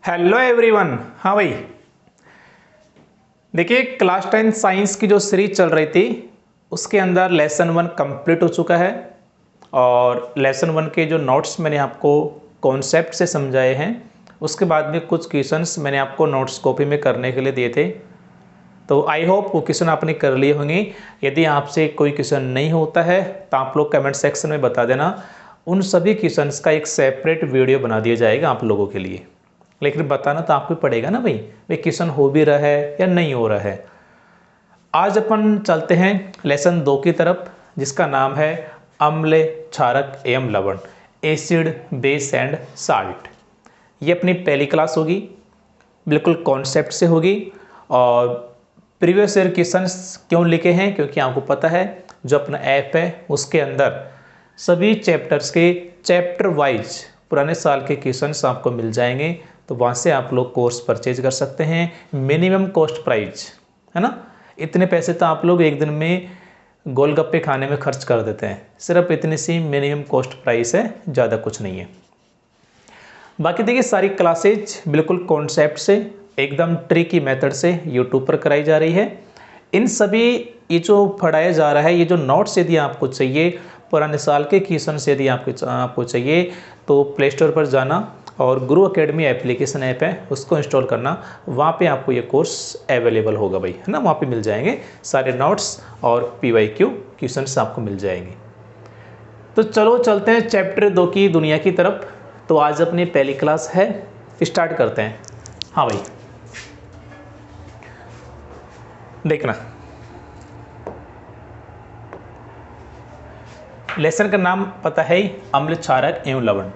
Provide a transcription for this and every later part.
Hello everyone. हाँ भाई, देखिए क्लास 10 साइंस की जो सीरीज चल रही थी उसके अंदर लेसन 1 कंप्लीट हो चुका है और लेसन 1 के जो नोट्स मैंने आपको कॉन्सेप्ट से समझाए हैं उसके बाद में कुछ क्वेश्चंस मैंने आपको नोट्स कॉपी में करने के लिए दिए थे। तो आई होप वो क्वेश्चन आपने कर लिए होंगे। यदि आपसे कोई क्वेश्चन नहीं होता है तो आप लोग कमेंट सेक्शन में बता देना, उन सभी क्वेश्चंस का एक सेपरेट वीडियो बना दिया जाएगा आप लोगों के लिए। लेकिन बताना तो आपको पड़ेगा ना भाई क्वेश्चन हो भी रहा है या नहीं हो रहा है। आज अपन चलते हैं लेसन 2 की तरफ, जिसका नाम है अम्ल, क्षारक एवं लवण, एसिड बेस एंड साल्ट। ये अपनी पहली क्लास होगी, बिल्कुल कॉन्सेप्ट से होगी। और प्रीवियस ईयर क्वेश्चंस क्यों लिखे हैं, क्योंकि आपको पता है जो अपना ऐप है उसके अंदर सभी चैप्टर्स के चैप्टर वाइज पुराने साल के क्वेश्चंस आपको मिल जाएंगे। तो वहाँ से आप लोग कोर्स परचेज कर सकते हैं, मिनिमम कॉस्ट प्राइस है ना। इतने पैसे तो आप लोग एक दिन में गोलगप्पे खाने में खर्च कर देते हैं, सिर्फ इतनी सी मिनिमम कॉस्ट प्राइस है, ज़्यादा कुछ नहीं है। बाकी देखिए सारी क्लासेज बिल्कुल कॉन्सेप्ट से एकदम ट्रिकी मेथड से यूट्यूब पर कराई जा रही है। इन सभी ये जो पढ़ाया जा रहा है, ये जो नोट्स यदि आपको चाहिए, पुराने साल के क्वेश्चन से यदि आपको चाहिए तो प्ले स्टोर पर जाना और गुरु एकेडमी एप्लीकेशन ऐप है उसको इंस्टॉल करना। वहाँ पे आपको ये कोर्स अवेलेबल होगा भाई, है ना। वहाँ पे मिल जाएंगे सारे नोट्स और PYQ क्वेश्चंस आपको मिल जाएंगे। तो चलो चलते हैं चैप्टर 2 की दुनिया की तरफ। तो आज अपनी पहली क्लास है, स्टार्ट करते हैं। हाँ भाई देखना, लेसन का नाम पता है ही, अम्ल, क्षारक एवं लवण।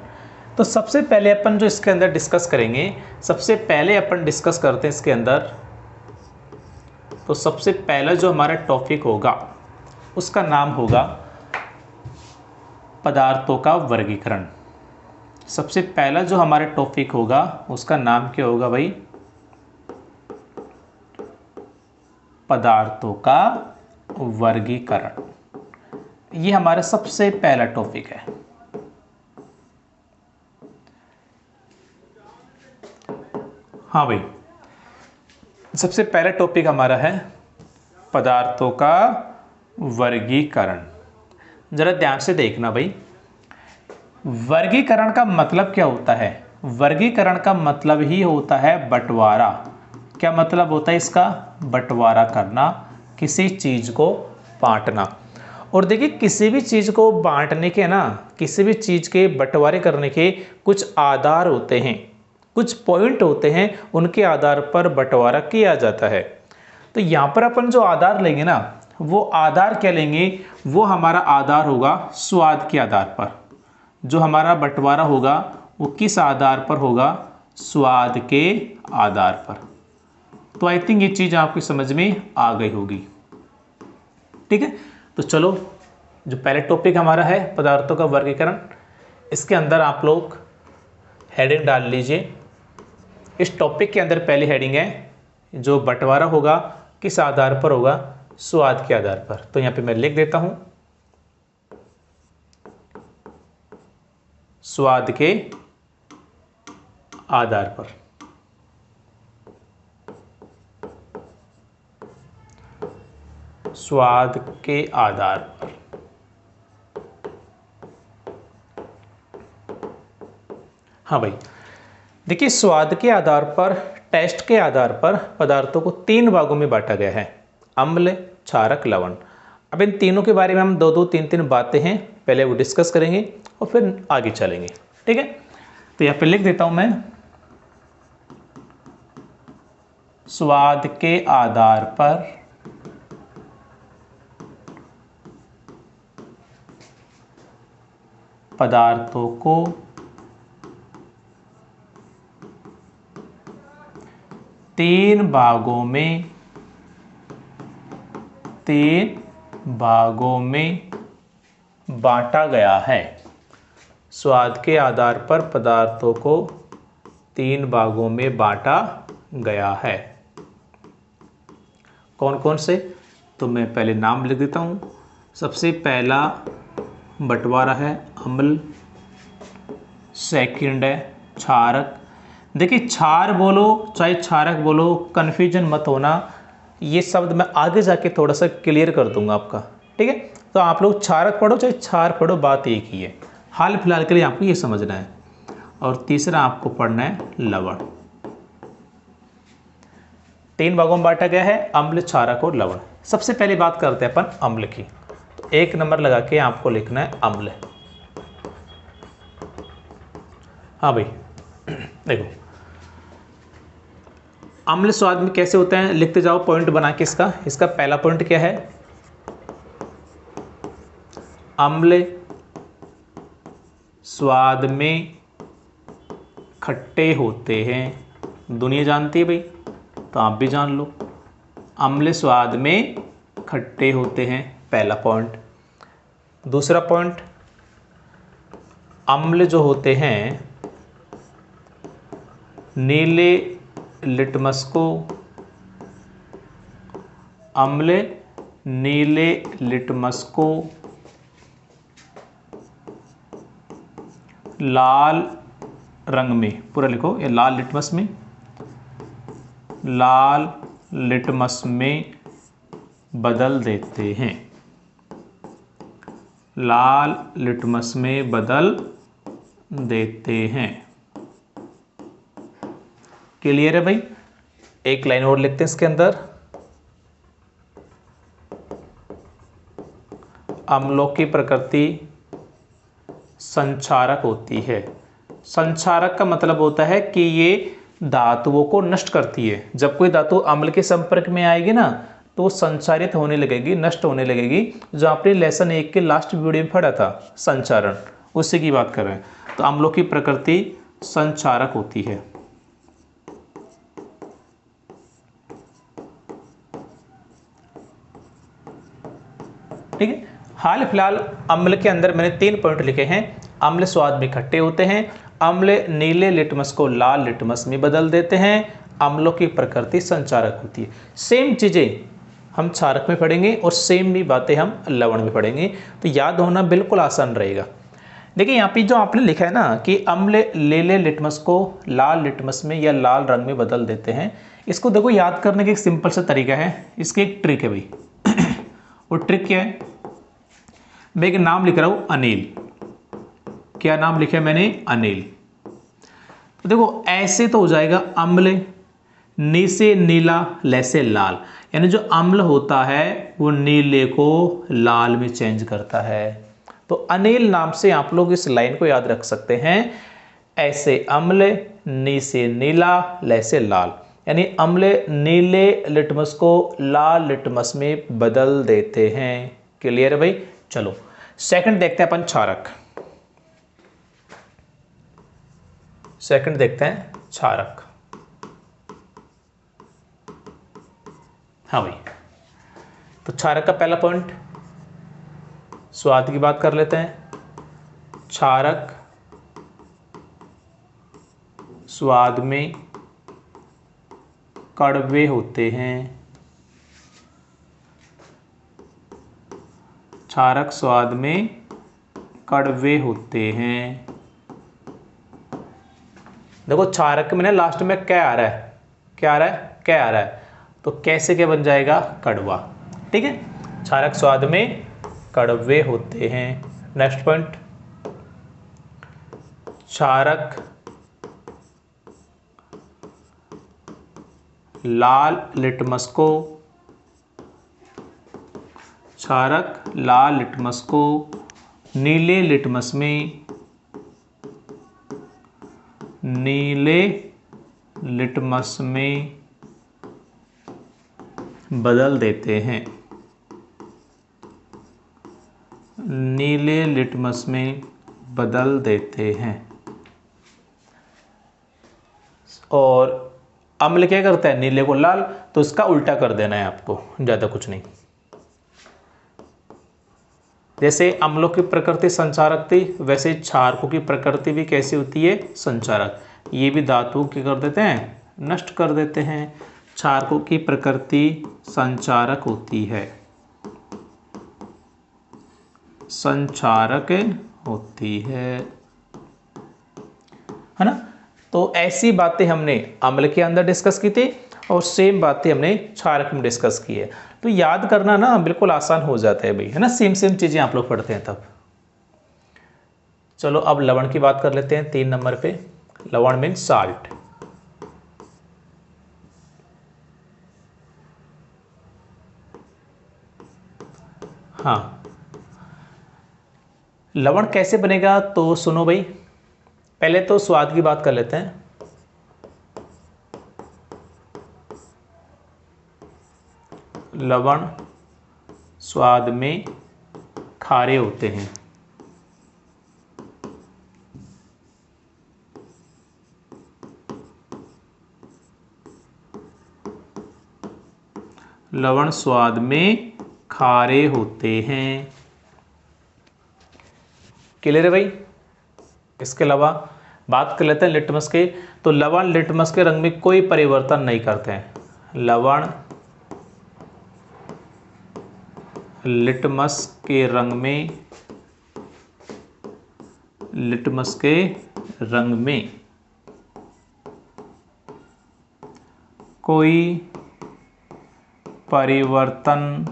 तो सबसे पहले अपन जो इसके अंदर डिस्कस करेंगे, सबसे पहले अपन डिस्कस करते हैं इसके अंदर। तो सबसे पहला जो हमारा टॉपिक होगा उसका नाम होगा पदार्थों का वर्गीकरण। सबसे पहला जो हमारा टॉपिक होगा उसका नाम क्या होगा भाई? पदार्थों का वर्गीकरण। ये हमारा सबसे पहला टॉपिक है। हाँ भाई, सबसे पहला टॉपिक हमारा है पदार्थों का वर्गीकरण। जरा ध्यान से देखना भाई, वर्गीकरण का मतलब क्या होता है? वर्गीकरण का मतलब ही होता है बंटवारा। क्या मतलब होता है इसका? बंटवारा करना, किसी चीज को बांटना। और देखिए किसी भी चीज को बांटने के ना, किसी भी चीज के बंटवारे करने के कुछ आधार होते हैं, कुछ पॉइंट होते हैं, उनके आधार पर बंटवारा किया जाता है। तो यहाँ पर अपन जो आधार लेंगे ना, वो आधार क्या लेंगे? वो हमारा आधार होगा स्वाद के आधार पर। जो हमारा बंटवारा होगा वो किस आधार पर होगा? स्वाद के आधार पर। तो आई थिंक ये चीज आपकी समझ में आ गई होगी, ठीक है। तो चलो, जो पहले टॉपिक हमारा है पदार्थों का वर्गीकरण, इसके अंदर आप लोग हेडिंग डाल लीजिए। इस टॉपिक के अंदर पहली हेडिंग है, जो बंटवारा होगा किस आधार पर होगा? स्वाद के आधार पर। तो यहां पे मैं लिख देता हूं, स्वाद के आधार पर। स्वाद के आधार पर। हाँ भाई, देखिए स्वाद के आधार पर, टेस्ट के आधार पर पदार्थों को 3 भागों में बांटा गया है, अम्ल, क्षारक, लवण। अब इन तीनों के बारे में हम 2-2, 3-3 बातें हैं, पहले वो डिस्कस करेंगे और फिर आगे चलेंगे, ठीक है। तो यहाँ पे लिख देता हूं मैं, स्वाद के आधार पर पदार्थों को 3 भागों में बांटा गया है। स्वाद के आधार पर पदार्थों को 3 भागों में बांटा गया है। कौन कौन से? तो मैं पहले नाम लिख देता हूं। सबसे पहला बंटवारा है अम्ल, सेकंड है क्षारक, देखिए क्षार बोलो चाहे क्षारक बोलो, कन्फ्यूजन मत होना, ये शब्द मैं आगे जाके थोड़ा सा क्लियर कर दूंगा आपका, ठीक है। तो आप लोग क्षारक पढ़ो चाहे क्षार पढ़ो, बात एक ही है। हाल फिलहाल के लिए आपको ये समझना है। और तीसरा आपको पढ़ना है लवण। 3 भागों में बांटा गया है, अम्ल, क्षारक और लवण। सबसे पहले बात करते हैं अपन अम्ल की। 1 नंबर लगा के आपको लिखना है अम्ल। हाँ भाई देखो, अम्ल स्वाद में कैसे होते हैं, लिखते जाओ पॉइंट बना के। इसका पहला पॉइंट क्या है, अम्ल स्वाद में खट्टे होते हैं। दुनिया जानती है भाई, तो आप भी जान लो, अम्ल स्वाद में खट्टे होते हैं, पहला पॉइंट। दूसरा पॉइंट, अम्ल जो होते हैं नीले लिटमस को, अम्ल नीले लिटमस को लाल रंग में, पूरा लिखो ये लाल लिटमस में, लाल लिटमस में बदल देते हैं, लाल लिटमस में बदल देते हैं। क्लियर है भाई। एक लाइन और लिखते हैं इसके अंदर, अम्लों की प्रकृति संक्षारक होती है। संक्षारक का मतलब होता है कि ये धातुओं को नष्ट करती है। जब कोई धातु अम्ल के संपर्क में आएगी ना तो संचारित होने लगेगी, नष्ट होने लगेगी। जो आपने लेसन 1 के लास्ट वीडियो में पढ़ा था संचारण, उसी की बात कर रहे हैं। तो अम्लों की प्रकृति संचारक होती है। ठीक है। हाल फिलहाल अम्ल के अंदर मैंने 3 पॉइंट लिखे हैं। अम्ल स्वाद में खट्टे होते हैं, अम्ल नीले लिटमस को लाल लिटमस में बदल देते हैं, अम्लों की प्रकृति संचारक होती है। सेम चीजें हम क्षारक में पढ़ेंगे और सेम भी बातें हम लवण में पढ़ेंगे, तो याद होना बिल्कुल आसान रहेगा। देखिए यहाँ पे जो आपने लिखा है ना कि अम्ल नीले लिटमस को लाल लिटमस में या लाल रंग में बदल देते हैं, इसको देखो याद करने का एक सिंपल सा तरीका है। इसकी एक ट्रिक है भाई वो ट्रिक क्या है, मैं एक नाम लिख रहा हूं अनिल। क्या नाम लिखा है मैंने, अनिल। तो देखो ऐसे तो हो जाएगा अम्ल, नी से नीला, ले से लाल, यानी जो अम्ल होता है वो नीले को लाल में चेंज करता है। तो अनिल नाम से आप लोग इस लाइन को याद रख सकते हैं, ऐसे अम्ल, नी से नीला, ले से लाल, यानी अम्ल नीले लिटमस को लाल लिटमस में बदल देते हैं। क्लियर है भाई। चलो सेकंड देखते हैं अपन क्षारक। सेकंड देखते हैं क्षारक। हाँ भाई, तो क्षारक का पहला पॉइंट, स्वाद की बात कर लेते हैं। क्षारक स्वाद में कड़वे होते हैं, क्षारक स्वाद में कड़वे होते हैं। देखो क्षारक में ना लास्ट में क्या आ रहा है, क्या आ रहा है, क्या आ रहा है, तो कैसे क्या बन जाएगा, कड़वा। ठीक है, क्षारक स्वाद में कड़वे होते हैं। नेक्स्ट पॉइंट, क्षारक लाल लिटमस को, क्षारक लाल लिटमस को नीले लिटमस में, नीले लिटमस में बदल देते हैं, नीले लिटमस में बदल देते हैं। और अम्ल क्या करता है, नीले को लाल, तो इसका उल्टा कर देना है आपको, ज़्यादा कुछ नहीं। जैसे अम्लों की प्रकृति संचारक थी, वैसे क्षारकों की प्रकृति भी कैसी होती है, संचारक। ये भी धातु क्या कर देते हैं, नष्ट कर देते हैं। क्षारकों की प्रकृति संचारक होती है, संचारक होती है ना। तो ऐसी बातें हमने अम्ल के अंदर डिस्कस की थी और सेम बातें हमने क्षारक में डिस्कस की है। तो याद करना ना बिल्कुल आसान हो जाता है भाई, है ना, सेम सेम चीज़ें आप लोग पढ़ते हैं तब। चलो अब लवण की बात कर लेते हैं 3 नंबर पे। लवण मीन साल्ट। हाँ, लवण कैसे बनेगा तो सुनो भाई, पहले तो स्वाद की बात कर लेते हैं। लवण स्वाद में खारे होते हैं। लवण स्वाद में खारे होते हैं। क्लियर है भाई। इसके अलावा बात कर लेते हैं लिटमस के। तो लवण लिटमस के रंग में कोई परिवर्तन नहीं करते हैं। लवण लिटमस के रंग में कोई परिवर्तन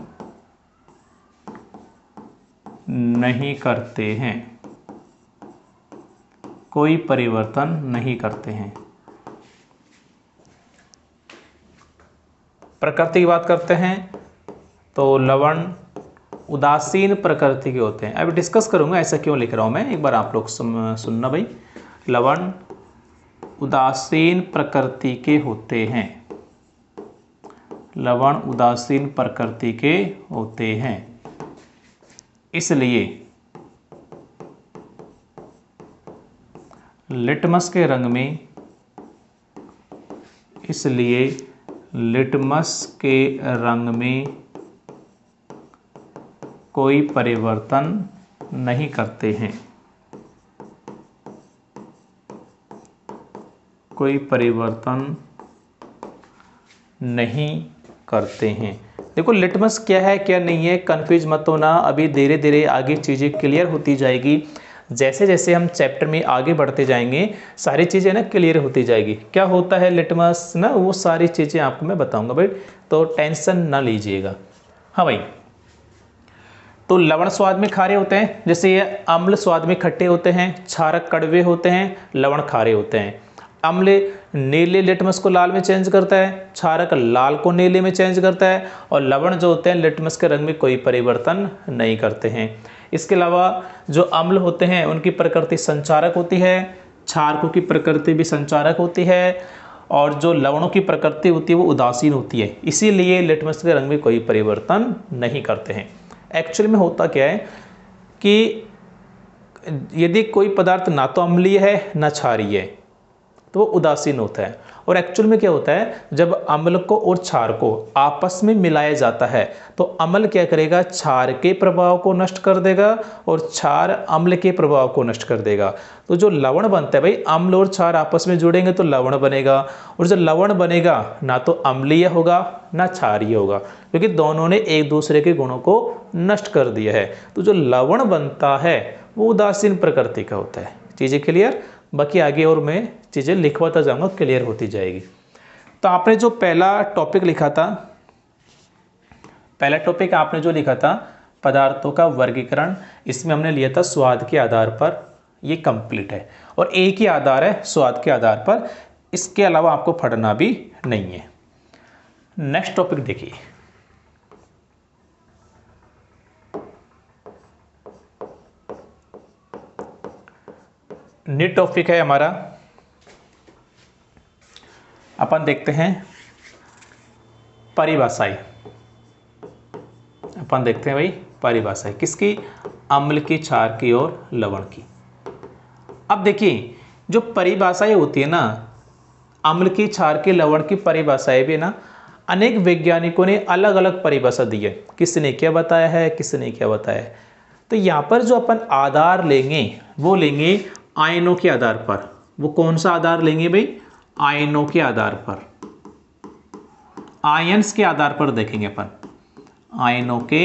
नहीं करते हैं। कोई परिवर्तन नहीं करते हैं। प्रकृति की बात करते हैं तो लवण उदासीन प्रकृति के होते हैं। अभी डिस्कस करूंगा ऐसा क्यों लिख रहा हूं मैं, एक बार आप लोग सुनना भाई। लवण उदासीन प्रकृति के होते हैं। लवण उदासीन प्रकृति के होते हैं, इसलिए लिटमस के रंग में कोई परिवर्तन नहीं करते हैं। कोई परिवर्तन नहीं करते हैं। देखो लिटमस क्या है क्या नहीं है कंफ्यूज मत होना, अभी धीरे धीरे आगे चीज़ें क्लियर होती जाएगी। जैसे जैसे हम चैप्टर में आगे बढ़ते जाएंगे सारी चीज़ें ना क्लियर होती जाएगी। क्या होता है लिटमस ना, वो सारी चीज़ें आपको मैं बताऊंगा भाई, तो टेंशन ना लीजिएगा। हाँ भाई, तो लवण स्वाद में खारे होते हैं, जैसे ये अम्ल स्वाद में खट्टे होते हैं, क्षारक कड़वे होते हैं, लवण खारे होते हैं। अम्ल नीले लिटमस को लाल में चेंज करता है, क्षारक लाल को नीले में चेंज करता है, और लवण जो होते हैं लिटमस के रंग में कोई परिवर्तन नहीं करते हैं। इसके अलावा जो अम्ल होते हैं उनकी प्रकृति संचारक होती है, क्षारकों की प्रकृति भी संचारक होती है, और जो लवणों की प्रकृति होती है वो उदासीन होती है, इसीलिए लिटमस के रंग में कोई परिवर्तन नहीं करते हैं। एक्चुअली में होता क्या है कि यदि कोई पदार्थ ना तो अम्लीय है ना क्षारीय है तो वो उदासीन होता है। और एक्चुअल में क्या होता है, जब अम्ल को और क्षार को आपस में मिलाया जाता है तो अम्ल क्या करेगा, क्षार के प्रभाव को नष्ट कर देगा और क्षार अम्ल के प्रभाव को नष्ट कर देगा। तो जो लवण बनता है भाई, अम्ल और क्षार आपस में जुड़ेंगे तो लवण बनेगा, और जो लवण बनेगा ना तो अम्लीय होगा ना क्षारीय होगा, क्योंकि दोनों ने एक दूसरे के गुणों को नष्ट कर दिया है। तो जो लवण बनता है वो उदासीन प्रकृति का होता है। चीज़ें क्लियर, बाकी आगे और मैं चीज़ें लिखवाता जाऊंगा, क्लियर होती जाएगी। तो आपने जो पहला टॉपिक लिखा था, पहला टॉपिक आपने जो लिखा था पदार्थों का वर्गीकरण, इसमें हमने लिया था स्वाद के आधार पर, ये कंप्लीट है। और एक ही आधार है स्वाद के आधार पर, इसके अलावा आपको पढ़ना भी नहीं है। नेक्स्ट टॉपिक देखिए, न्यू टॉपिक है हमारा, अपन देखते हैं परिभाषाएं। अपन देखते हैं भाई परिभाषाएं किसकी, अम्ल की, क्षार की और लवण की। अब देखिए जो परिभाषाएं होती है ना, अम्ल की, क्षार की, लवण की परिभाषाएं भी ना अनेक वैज्ञानिकों ने अलग अलग परिभाषा दी है, किसने क्या बताया है, किसने क्या बताया है। तो यहाँ पर जो अपन आधार लेंगे वो लेंगे आयनों के आधार पर। वो कौन सा आधार लेंगे भाई, आयनों के आधार पर, आयंस के आधार पर देखेंगे अपन, आयनों के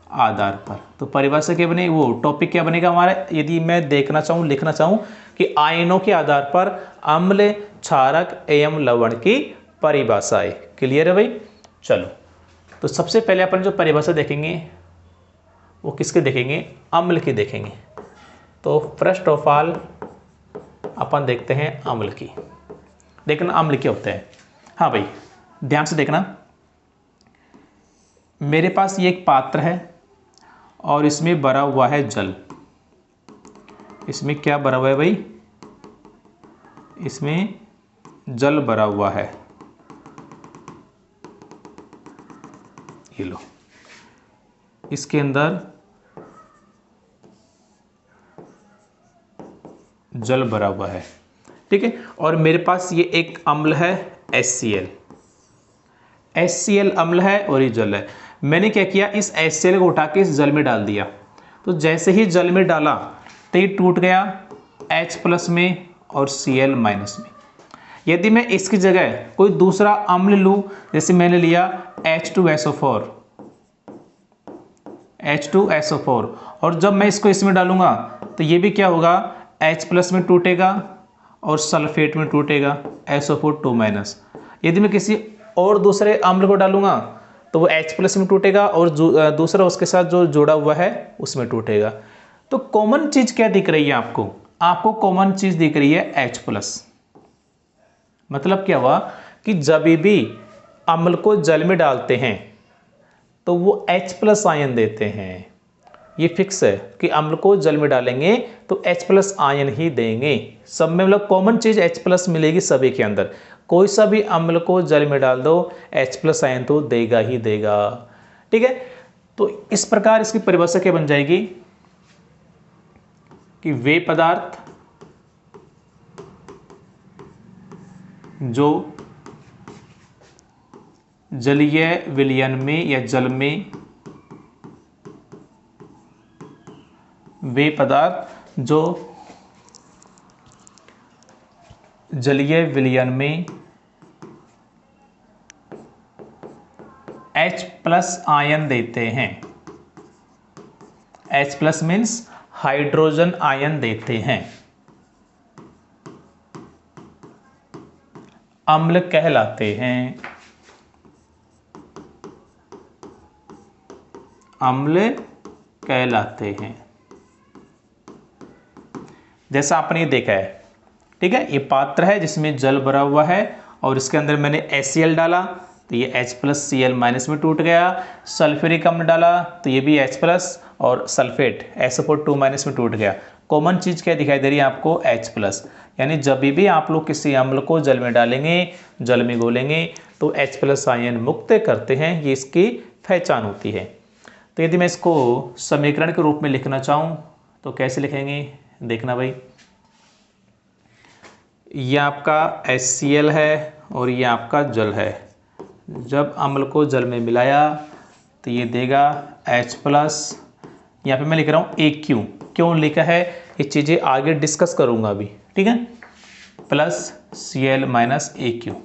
आधार पर। तो परिभाषा क्या बने, वो टॉपिक क्या बनेगा हमारा, यदि मैं देखना चाहूँ लिखना चाहूँ कि आयनों के आधार पर अम्ल, क्षारक एवं लवण की परिभाषा है। क्लियर है भाई? चलो, तो सबसे पहले अपन जो परिभाषा देखेंगे वो किसके देखेंगे? अम्ल की देखेंगे। तो फर्स्ट ऑफ ऑल अपन देखते हैं अम्ल की। देखना अम्ल क्या होता है। हाँ भाई, ध्यान से देखना। मेरे पास ये एक पात्र है और इसमें भरा हुआ है जल। इसमें क्या भरा हुआ है भाई? इसमें जल भरा हुआ है। ये लो, इसके अंदर जल भरा हुआ है, ठीक है। और मेरे पास ये एक अम्ल है HCl। HCl अम्ल है और ये जल है। मैंने क्या किया, इस HCl को उठा के इस जल में डाल दिया। तो जैसे ही जल में डाला तो ये टूट गया H+ में और Cl- में। यदि मैं इसकी जगह कोई दूसरा अम्ल लूँ, जैसे मैंने लिया H2SO4, और जब मैं इसको इसमें डालूंगा तो ये भी क्या होगा, H+ में टूटेगा और सल्फेट में टूटेगा, SO4 2-। यदि मैं किसी और दूसरे अम्ल को डालूंगा तो वो H+ में टूटेगा और दूसरा उसके साथ जो जुड़ा हुआ है उसमें टूटेगा। तो कॉमन चीज क्या दिख रही है आपको? आपको कॉमन चीज दिख रही है H+। मतलब क्या हुआ कि जब भी अम्ल को जल में डालते हैं तो वो H+ आयन देते हैं। ये फिक्स है कि अम्ल को जल में डालेंगे तो H+ आयन ही देंगे सब में। मतलब कॉमन चीज H+ मिलेगी सभी के अंदर। कोई सा भी अम्ल को जल में डाल दो, H+ आयन तो देगा ही देगा, ठीक है। तो इस प्रकार इसकी परिभाषा क्या बन जाएगी कि वे पदार्थ जो जलीय विलयन में या जल में, वे पदार्थ जो जलीय विलयन में H+ आयन देते हैं। H+ मीन्स हाइड्रोजन आयन देते हैं, अम्ल कहलाते हैं। अम्ल कहलाते हैं। जैसा आपने ये देखा है, ठीक है। ये पात्र है जिसमें जल भरा हुआ है और इसके अंदर मैंने HCl डाला तो ये H+ Cl- में टूट गया। सल्फ्यूरिक अम्ल डाला तो ये भी H+ और सल्फेट SO4 2- में टूट गया। कॉमन चीज क्या दिखाई दे रही है आपको? H+। यानी जब भी आप लोग किसी अम्ल को जल में डालेंगे, जल में घोलेंगे तो H+ आयन मुक्त करते हैं। ये इसकी पहचान होती है। तो यदि मैं इसको समीकरण के रूप में लिखना चाहूँ तो कैसे लिखेंगे? देखना भाई, ये आपका HCl है और ये आपका जल है। जब अम्ल को जल में मिलाया तो ये देगा H+। यहाँ पे मैं लिख रहा हूँ AQ। क्यों लिखा है ये चीज़ें आगे डिस्कस करूँगा अभी, ठीक है। Plus Cl- AQ।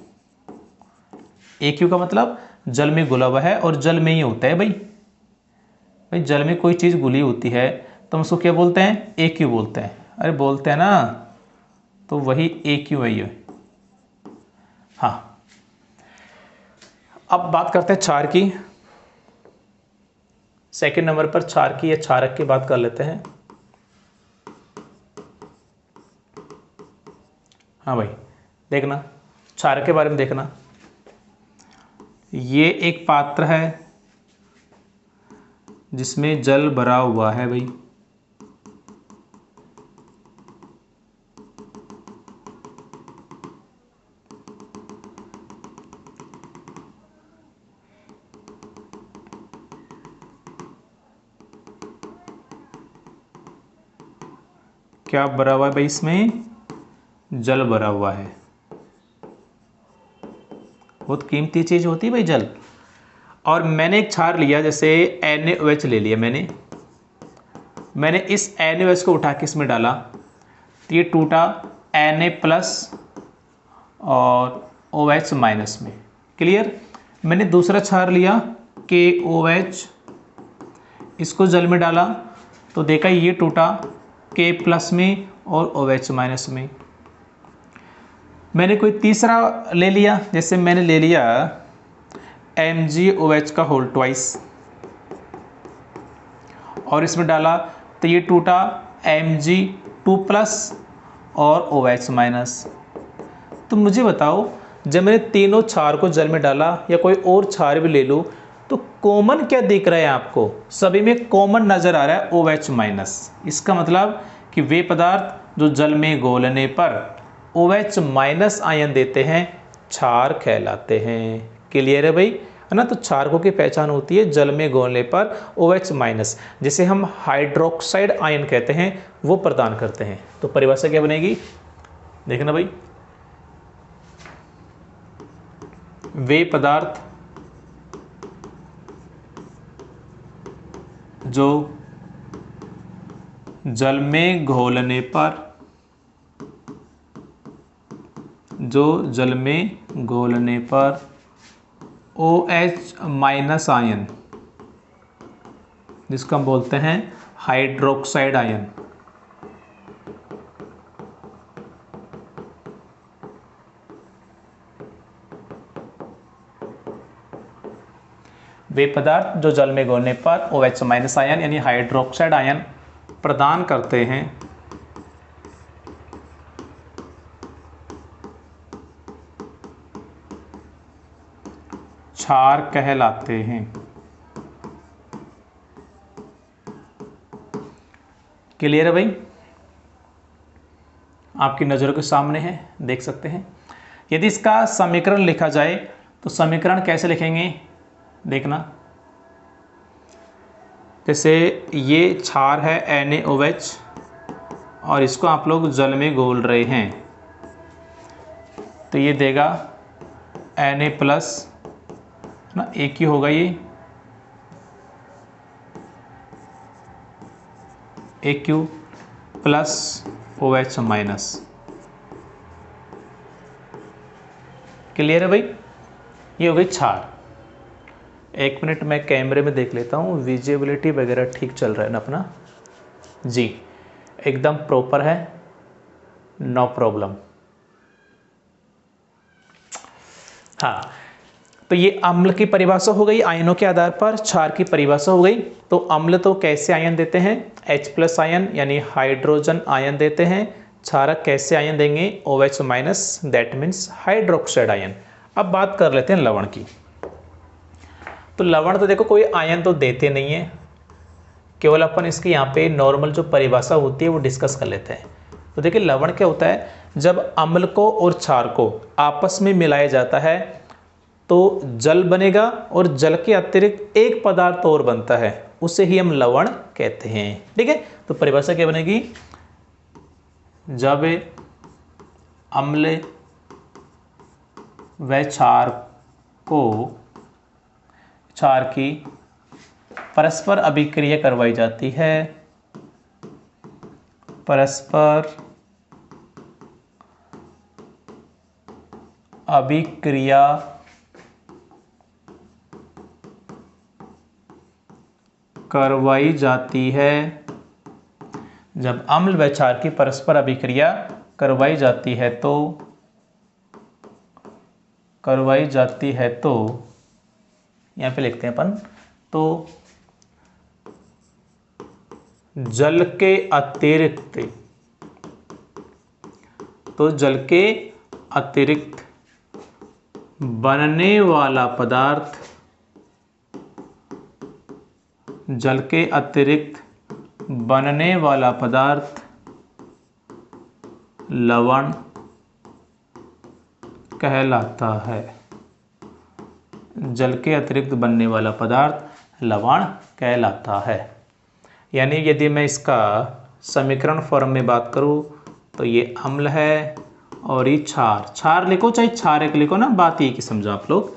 AQ का मतलब जल में घुला हुआ है और जल में ही होता है भाई जल में कोई चीज़ घुली होती है तो हम उसको क्या बोलते हैं? AQ बोलते हैं। अरे बोलते हैं ना, तो वही AQ है ये। हाँ, अब बात करते हैं क्षार की। सेकंड नंबर पर क्षार की या क्षारक की बात कर लेते हैं। हाँ भाई, देखना क्षारक के बारे में देखना। ये एक पात्र है जिसमें जल भरा हुआ है भाई। क्या भरा हुआ है भाई? इसमें जल भरा हुआ है। बहुत कीमती चीज होती है भाई जल। और मैंने एक क्षार लिया, जैसे NaOH ले लिया मैंने इस NaOH को उठा के इसमें डाला तो ये टूटा Na+ और OH- में। क्लियर? मैंने दूसरा क्षार लिया KOH, इसको जल में डाला तो देखा ये टूटा K+ में और OH माइनस में। मैंने कोई तीसरा ले लिया, जैसे मैंने ले लिया MgOH का होल ट्वाइस और इसमें डाला तो ये टूटा Mg2 प्लस और OH माइनस। तो मुझे बताओ, जब मैंने तीनों क्षार को जल में डाला या कोई और क्षार भी ले लूँ तो कॉमन क्या दिख रहा है आपको? सभी में कॉमन नज़र आ रहा है OH माइनस। इसका मतलब कि वे पदार्थ जो जल में घोलने पर OH माइनस आयन देते हैं क्षार कहलाते हैं। क्लियर है भाई, है ना? तो क्षारकों की पहचान होती है जल में घोलने पर OH माइनस, जिसे हम हाइड्रोक्साइड आयन कहते हैं, वो प्रदान करते हैं। तो परिभाषा क्या बनेगी, देखना भाई, वे पदार्थ जो जल में घोलने पर OH माइनस आयन, जिसको हम बोलते हैं हाइड्रोक्साइड आयन, वे पदार्थ जो जल में घोलने पर OH माइनस आयन यानी हाइड्रोक्साइड आयन प्रदान करते हैं, क्षार कहलाते हैं। क्लियर है भाई? आपकी नज़रों के सामने है, देख सकते हैं। यदि इसका समीकरण लिखा जाए तो समीकरण कैसे लिखेंगे, देखना। जैसे ये क्षार है NaOH और इसको आप लोग जल में घोल रहे हैं, तो ये देगा Na प्लस ना, एक ही होगा ये AQ plus OH minus. Clear है भाई? ये हो गई क्षार। एक मिनट मैं कैमरे में देख लेता हूँ, विजिबिलिटी वगैरह ठीक चल रहा है ना अपना? जी, एकदम प्रॉपर है, नो प्रॉब्लम। हाँ, तो ये अम्ल की परिभाषा हो गई आयनों के आधार पर, क्षार की परिभाषा हो गई। तो अम्ल तो कैसे आयन देते हैं? H प्लस आयन यानी हाइड्रोजन आयन देते हैं। क्षारक कैसे आयन देंगे? OH minus, that means hydroxide ion. अब बात कर लेते हैं लवण की। तो लवण तो देखो कोई आयन तो देते नहीं है, केवल अपन इसकी यहाँ पे नॉर्मल जो परिभाषा होती है वो डिस्कस कर लेते हैं। तो देखिए लवण क्या होता है, जब अम्ल को और क्षार को आपस में मिलाया जाता है तो जल बनेगा और जल के अतिरिक्त एक पदार्थ और बनता है, उसे ही हम लवण कहते हैं। ठीक है, तो परिभाषा क्या बनेगी, जब अम्ल व क्षार की परस्पर अभिक्रिया करवाई जाती है, परस्पर अभिक्रिया करवाई जाती है, जब अम्ल व क्षार की परस्पर अभिक्रिया करवाई जाती है तो यहाँ पे लिखते हैं अपन, तो जल के अतिरिक्त बनने वाला पदार्थ, जल के अतिरिक्त बनने वाला पदार्थ लवण कहलाता है। जल के अतिरिक्त बनने वाला पदार्थ लवण कहलाता है। यानी यदि मैं इसका समीकरण फॉर्म में बात करूं तो ये अम्ल है और ये क्षार लिखो चाहे क्षारक लिखो ना, बात ये कि समझो आप लोग,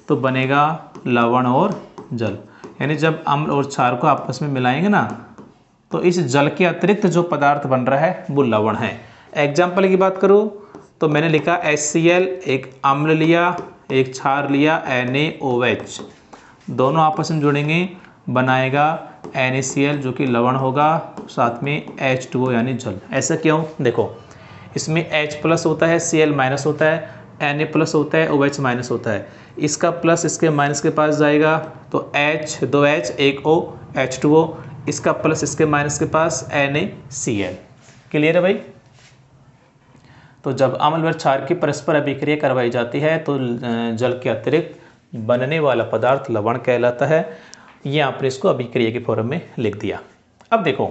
तो बनेगा लवण और जल। यानी जब अम्ल और क्षार को आपस में मिलाएंगे ना तो इस जल के अतिरिक्त जो पदार्थ बन रहा है वो लवण है। एग्जाम्पल की बात करूँ तो मैंने लिखा HCl, एक अम्ल लिया, एक क्षार लिया NaOH, दोनों आपस में जुड़ेंगे बनाएगा NaCl जो कि लवण होगा, साथ में H2O यानी जल। ऐसा क्यों? देखो इसमें H प्लस होता है, Cl माइनस होता है, Na प्लस होता है, OH माइनस होता है। इसका प्लस इसके माइनस के पास जाएगा तो H, 2H, 1 O, H2O। इसका प्लस इसके माइनस के पास NaCl। क्लियर है भाई? तो जब अम्ल व क्षार की परस्पर अभिक्रिया करवाई जाती है तो जल के अतिरिक्त बनने वाला पदार्थ लवण कहलाता है। ये आपने इसको अभिक्रिया के फॉर्म में लिख दिया। अब देखो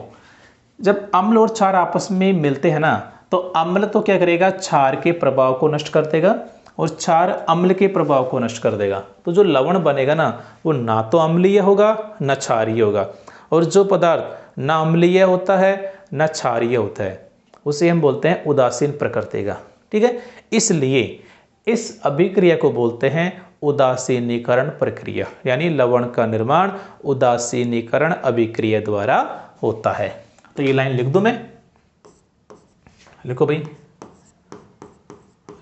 जब अम्ल और क्षार आपस में मिलते हैं ना तो अम्ल तो क्या करेगा, क्षार के प्रभाव को नष्ट कर देगा और क्षार अम्ल के प्रभाव को नष्ट कर देगा। तो जो लवण बनेगा ना वो ना तो अम्लीय होगा न क्षारीय होगा, और जो पदार्थ ना अम्लीय होता है न क्षारीय होता है उसे हम बोलते हैं उदासीन प्रकृति का। ठीक है, इसलिए इस अभिक्रिया को बोलते हैं उदासीनीकरण प्रक्रिया, यानी लवण का निर्माण उदासीनीकरण अभिक्रिया द्वारा होता है। तो ये लाइन लिख दूं मैं, लिखो भाई,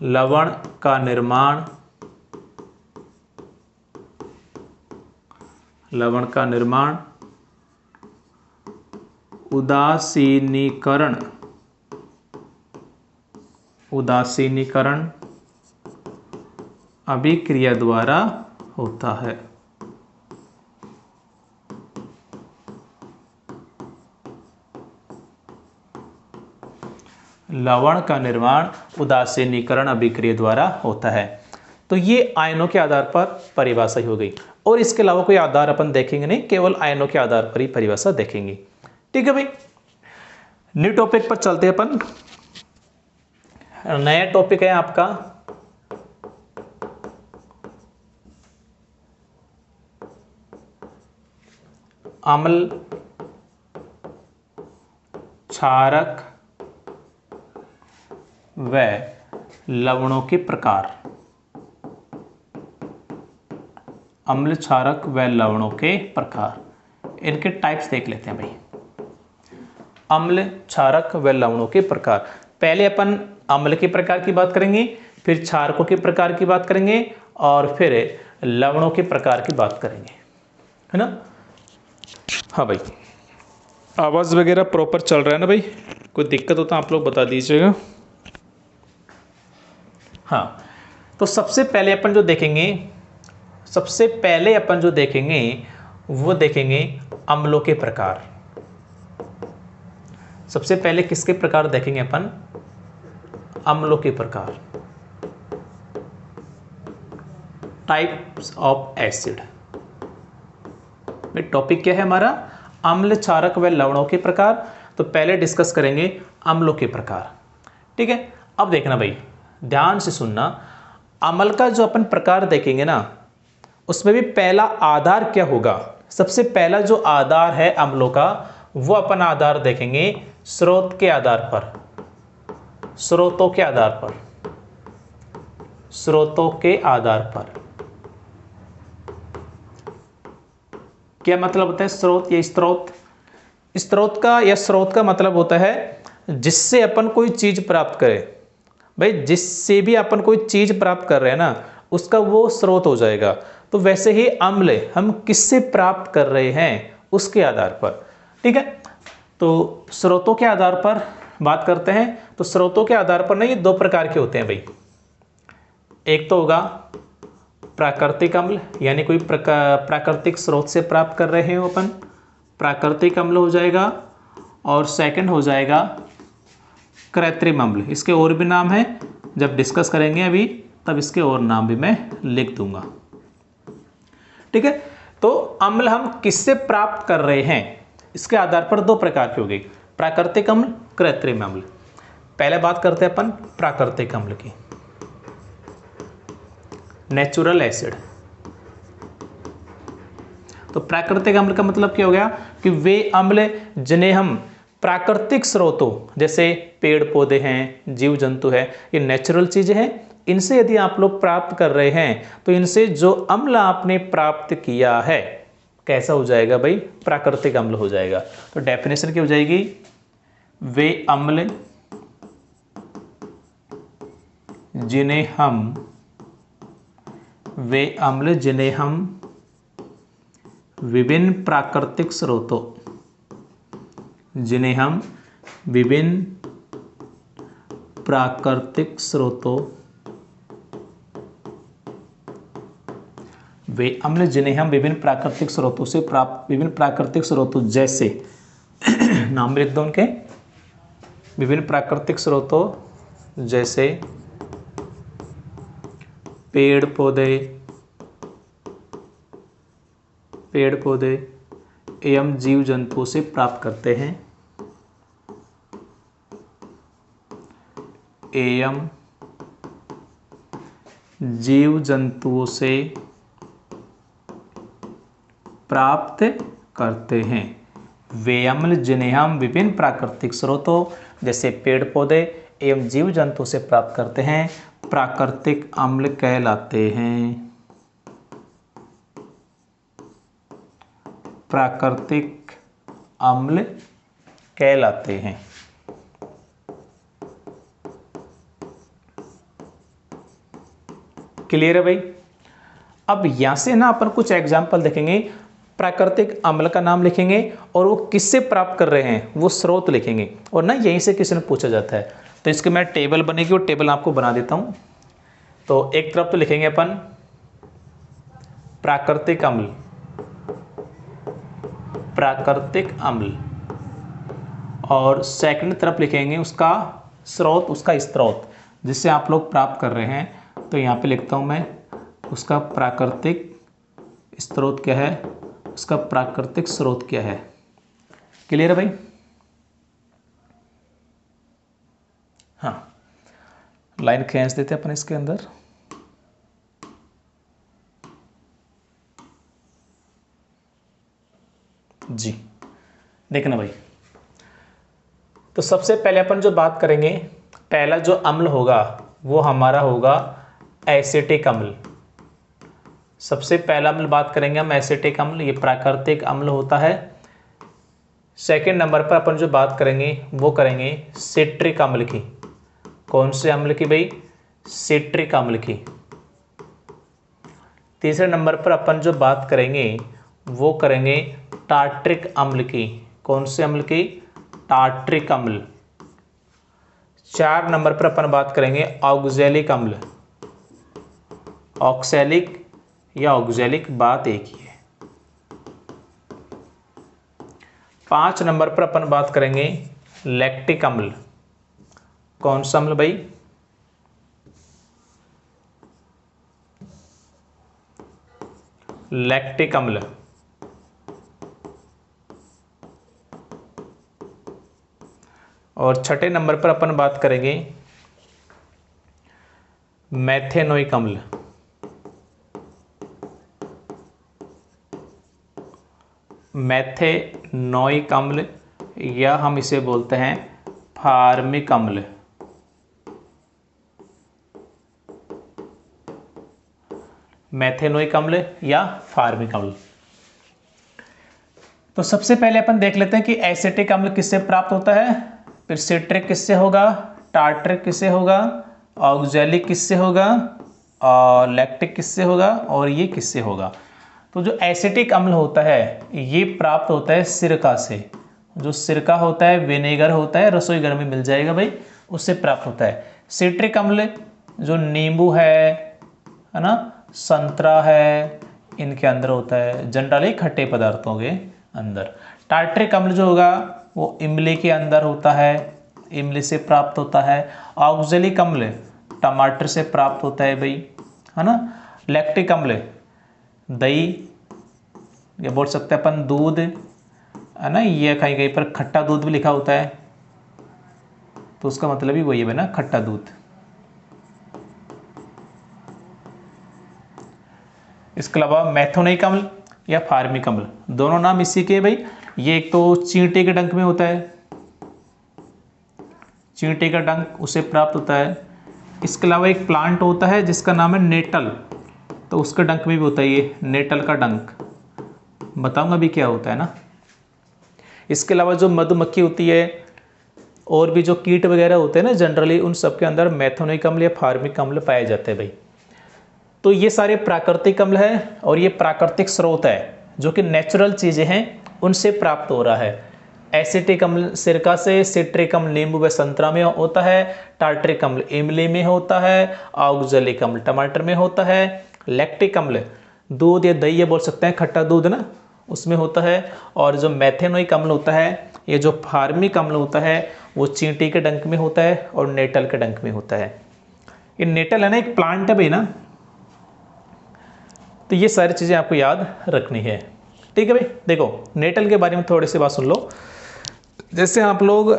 लवण का निर्माण उदासीनीकरण अभिक्रिया द्वारा होता है। लवण का निर्माण उदासीनीकरण अभिक्रिया द्वारा होता है। तो ये आयनों के आधार पर परिभाषा हो गई, और इसके अलावा कोई आधार अपन देखेंगे नहीं, केवल आयनों के आधार पर ही परिभाषा देखेंगे। ठीक है भाई, न्यू टॉपिक पर चलते हैं अपन। नया टॉपिक है आपका अम्ल क्षारक व लवणों के प्रकार। अम्ल क्षारक व लवणों के प्रकार, इनके टाइप्स देख लेते हैं भाई। अम्ल क्षारक व लवणों के प्रकार, पहले अपन अम्ल के प्रकार की बात करेंगे, फिर क्षारकों के प्रकार की बात करेंगे, और फिर लवणों के प्रकार की बात करेंगे, है ना। हाँ भाई, आवाज़ वगैरह प्रॉपर चल रहा है ना भाई? कोई दिक्कत हो तो आप लोग बता दीजिएगा। हाँ, तो सबसे पहले अपन जो देखेंगे वो देखेंगे अम्लों के प्रकार। सबसे पहले किसके प्रकार देखेंगे अपन? अम्लों के प्रकार, टाइप्स ऑफ एसिड। भाई टॉपिक क्या है हमारा? अम्ल क्षारक व लवणों के प्रकार। तो पहले डिस्कस करेंगे अम्लों के प्रकार। ठीक है, अब देखना भाई, ध्यान से सुनना। अम्ल का जो अपन प्रकार देखेंगे ना उसमें भी पहला आधार क्या होगा? सबसे पहला जो आधार है अम्लों का वो अपन आधार देखेंगे स्रोत के आधार पर, स्रोतों के आधार पर, स्रोतों के आधार पर। क्या मतलब होता है स्रोत या स्रोत? स्रोत का मतलब होता है जिससे अपन कोई चीज प्राप्त करें। भाई जिससे भी अपन कोई चीज प्राप्त कर रहे हैं ना उसका वो स्रोत हो जाएगा। तो वैसे ही अम्ल हम किससे प्राप्त कर रहे हैं उसके आधार पर। ठीक है, तो स्रोतों के आधार पर बात करते हैं। तो स्रोतों के आधार पर ना ये दो प्रकार के होते हैं भाई। एक तो होगा प्राकृतिक अम्ल, यानी कोई प्राकृतिक स्रोत से प्राप्त कर रहे हो अपन, प्राकृतिक अम्ल हो जाएगा। और सेकंड हो जाएगा कृत्रिम अम्ल। इसके और भी नाम हैं, जब डिस्कस करेंगे अभी तब इसके और नाम भी मैं लिख दूंगा। ठीक है, तो अम्ल हम किससे प्राप्त कर रहे हैं इसके आधार पर दो प्रकार की हो गई, प्राकृतिक अम्ल, कृत्रिम अम्ल। पहले बात करते हैं अपन प्राकृतिक अम्ल की, नेचुरल एसिड। तो प्राकृतिक अम्ल का मतलब क्या हो गया कि वे अम्ल जिन्हें हम प्राकृतिक स्रोतों जैसे पेड़ पौधे हैं, जीव जंतु है, ये नेचुरल चीजें हैं, इनसे यदि आप लोग प्राप्त कर रहे हैं तो इनसे जो अम्ल आपने प्राप्त किया है कैसा हो जाएगा भाई? प्राकृतिक अम्ल हो जाएगा। तो डेफिनेशन क्या हो जाएगी? वे अम्ल जिन्हें हम विभिन्न प्राकृतिक स्रोतों जिन्हें हम विभिन्न प्राकृतिक स्रोतों, वे अम्ल जिन्हें हम विभिन्न प्राकृतिक स्रोतों से प्राप्त, विभिन्न प्राकृतिक स्रोतों जैसे नाम लिख दो उनके, विभिन्न प्राकृतिक स्रोतों जैसे पेड़ पौधे एवं जीव जंतुओं से प्राप्त करते हैं, एवं जीव जंतुओं से प्राप्त करते हैं। वे अम्ल जिन्हें हम विभिन्न प्राकृतिक स्रोतों जैसे पेड़ पौधे एवं जीव जंतु से प्राप्त करते हैं प्राकृतिक अम्ल कहलाते हैं। प्राकृतिक अम्ल कहलाते हैं। क्लियर है भाई? अब यहां से ना अपन कुछ एग्जाम्पल देखेंगे। प्राकृतिक अम्ल का नाम लिखेंगे और वो किससे प्राप्त कर रहे हैं वो स्रोत लिखेंगे, और ना यहीं से किसी ने पूछा जाता है। तो इसके मैं टेबल बनेगी और टेबल आपको बना देता हूं। तो एक तरफ तो लिखेंगे अपन प्राकृतिक अम्ल, प्राकृतिक अम्ल, और सेकंड तरफ लिखेंगे उसका स्रोत, उसका स्रोत जिससे आप लोग प्राप्त कर रहे हैं। तो यहाँ पे लिखता हूँ मैं उसका प्राकृतिक स्रोत क्या है, उसका प्राकृतिक स्रोत क्या है। क्लियर है भाई? हाँ, लाइन खींच देते अपन इसके अंदर। जी देखना भाई, तो सबसे पहले अपन जो बात करेंगे, पहला जो अम्ल होगा वो हमारा होगा एसिटिक अम्ल। सबसे पहला अम्ल बात करेंगे हम एसिटिक अम्ल, ये प्राकृतिक अम्ल होता है। सेकंड नंबर पर अपन जो बात करेंगे वो करेंगे सिट्रिक अम्ल की। कौन से अम्ल की भाई? सिट्रिक अम्ल की। तीसरे नंबर पर अपन जो बात करेंगे वो करेंगे टार्ट्रिक अम्ल की। कौन से अम्ल की? टार्ट्रिक अम्ल। 4 नंबर पर अपन बात करेंगे ऑक्सैलिक अम्ल। ऑक्सैलिक या ऑक्सैलिक बात एक ही है। 5 नंबर पर अपन बात करेंगे लैक्टिक अम्ल। कौन सा अम्ल भाई? लैक्टिक अम्ल। और छठे नंबर पर अपन बात करेंगे मेथेनोइक अम्ल। मेथेनोइक अम्ल या हम इसे बोलते हैं फार्मिक अम्ल। मेथेनोइक अम्ल या फार्मिक अम्ल। तो सबसे पहले अपन देख लेते हैं कि एसिटिक अम्ल किससे प्राप्त होता है, फिर सिट्रिक किससे होगा, टार्ट्रिक किससे होगा, ऑक्सैलिक किससे होगा, और लैक्टिक किससे होगा, और ये किससे होगा। तो जो एसिटिक अम्ल होता है ये प्राप्त होता है सिरका से। जो सिरका होता है, विनेगर होता है, रसोई घर में मिल जाएगा भाई, उससे प्राप्त होता है। सिट्रिक अम्ल जो नींबू है ना, संतरा है, इनके अंदर होता है, जनरली खट्टे पदार्थों के अंदर। टार्ट्रिक अम्ल जो होगा वो इमली के अंदर होता है, इमली से प्राप्त होता है। ऑक्सैलिक अम्ल टमाटर से प्राप्त होता है भाई, है ना। लैक्टिक अम्ल दही, ये बोल सकते हैं अपन दूध, है ना, ये कहीं कहीं पर खट्टा दूध भी लिखा होता है, तो उसका मतलब ही वही है ना, खट्टा दूध। इसके अलावा मेथोनिक अम्ल या फार्मिक अम्ल, दोनों नाम इसी के भाई। ये एक तो चींटी के डंक में होता है, चींटी का डंक उसे प्राप्त होता है। इसके अलावा एक प्लांट होता है जिसका नाम है नेटल, तो उसके डंक में भी होता है ये नेटल का डंक, बताऊंगा भी क्या होता है ना। इसके अलावा जो मधुमक्खी होती है और भी जो कीट वगैरह होते हैं ना, जनरली उन सब के अंदर मेथोनिक अम्ल या फार्मिक अम्ल पाए जाते हैं भाई। तो ये सारे प्राकृतिक अम्ल है और ये प्राकृतिक स्रोत है जो कि नेचुरल चीज़ें हैं, उनसे प्राप्त हो रहा है। एसिटिक अम्ल सिरका से, सिट्रिक अम्ल नींबू व संतरा में होता है, टार्ट्रिक अम्ल इमली में होता है, ऑक्जेलिक अम्ल टमाटर में होता है, लैक्टिक अम्ल दूध या दही ये बोल सकते हैं, खट्टा दूध ना, उसमें होता है, और जो मेथेनोइक अम्ल होता है, ये जो फार्मिक अम्ल होता है वो चींटी के डंक में होता है और नेटल के डंक में होता है। ये नेटल है ना, एक प्लांट है भाई ना, तो ये सारी चीज़ें आपको याद रखनी है। ठीक है भाई, देखो नेटल के बारे में थोड़ी सी बात सुन लो। जैसे आप लोग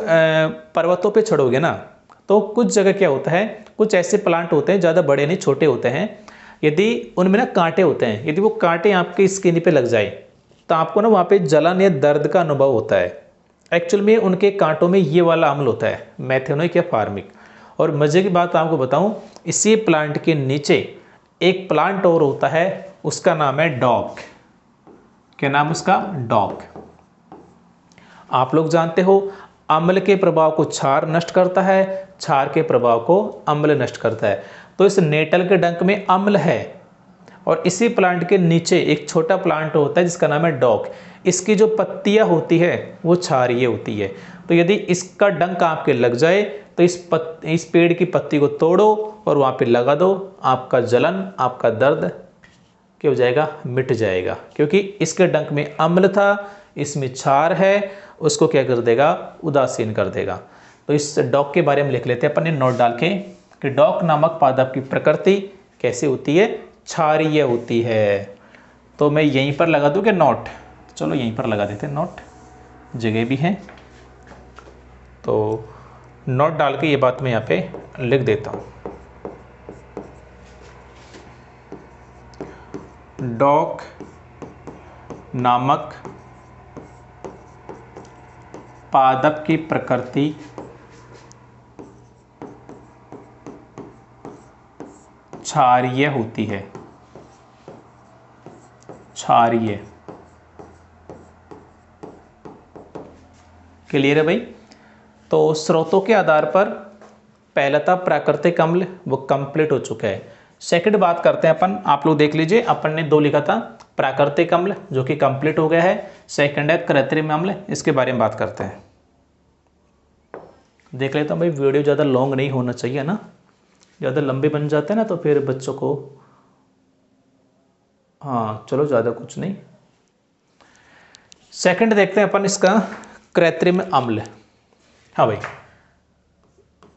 पर्वतों पे चढ़ोगे ना, तो कुछ जगह क्या होता है, कुछ ऐसे प्लांट होते हैं, ज़्यादा बड़े नहीं छोटे होते हैं, यदि उनमें ना कांटे होते हैं, यदि वो कांटे आपके स्किन पे लग जाए तो आपको ना वहाँ पे जलन या दर्द का अनुभव होता है। एक्चुअल में उनके कांटों में ये वाला अम्ल होता है, मेथेनोइक या फार्मिक। और मज़े की बात आपको बताऊं, इसी प्लांट के नीचे एक प्लांट और होता है, उसका नाम है डॉक। क्या नाम उसका? डॉक। आप लोग जानते हो अम्ल के प्रभाव को क्षार नष्ट करता है, क्षार के प्रभाव को अम्ल नष्ट करता है। तो इस नेटल के डंक में अम्ल है, और इसी प्लांट के नीचे एक छोटा प्लांट होता है जिसका नाम है डॉक। इसकी जो पत्तियां होती है वो क्षारीय होती है। तो यदि इसका डंक आपके लग जाए तो इस पेड़ की पत्ती को तोड़ो और वहाँ पे लगा दो, आपका जलन, आपका दर्द क्या हो जाएगा? मिट जाएगा, क्योंकि इसके डंक में अम्ल था, इसमें क्षार है, उसको क्या कर देगा? उदासीन कर देगा। तो इस डॉक के बारे में लिख लेते हैं अपन ने नोट डाल के कि डॉक नामक पादप की प्रकृति कैसी होती है? क्षारीय होती है। तो मैं यहीं पर लगा दूं कि नोट, चलो यहीं पर लगा देते हैं नोट, जगह भी है तो नोट डाल के ये बात मैं यहाँ पे लिख देता हूँ। डॉक नामक पादप की प्रकृति क्षारीय होती है। क्षारीय, क्लियर है भाई? तो स्रोतों के आधार पर पहला था प्राकृतिक अम्ल, वो कंप्लीट हो चुका है। सेकंड बात करते हैं अपन, आप लोग देख लीजिए, अपन ने 2 लिखा था, प्राकृतिक अम्ल जो कि कंप्लीट हो गया है, सेकंड है कृत्रिम अम्ल, इसके बारे में बात करते हैं। देख लेता हूँ भाई, वीडियो ज़्यादा लॉन्ग नहीं होना चाहिए ना, ज़्यादा लंबे बन जाते हैं ना तो फिर बच्चों को, हाँ चलो ज़्यादा कुछ नहीं। सेकंड देखते हैं अपन इसका, कृत्रिम अम्ल। हाँ भाई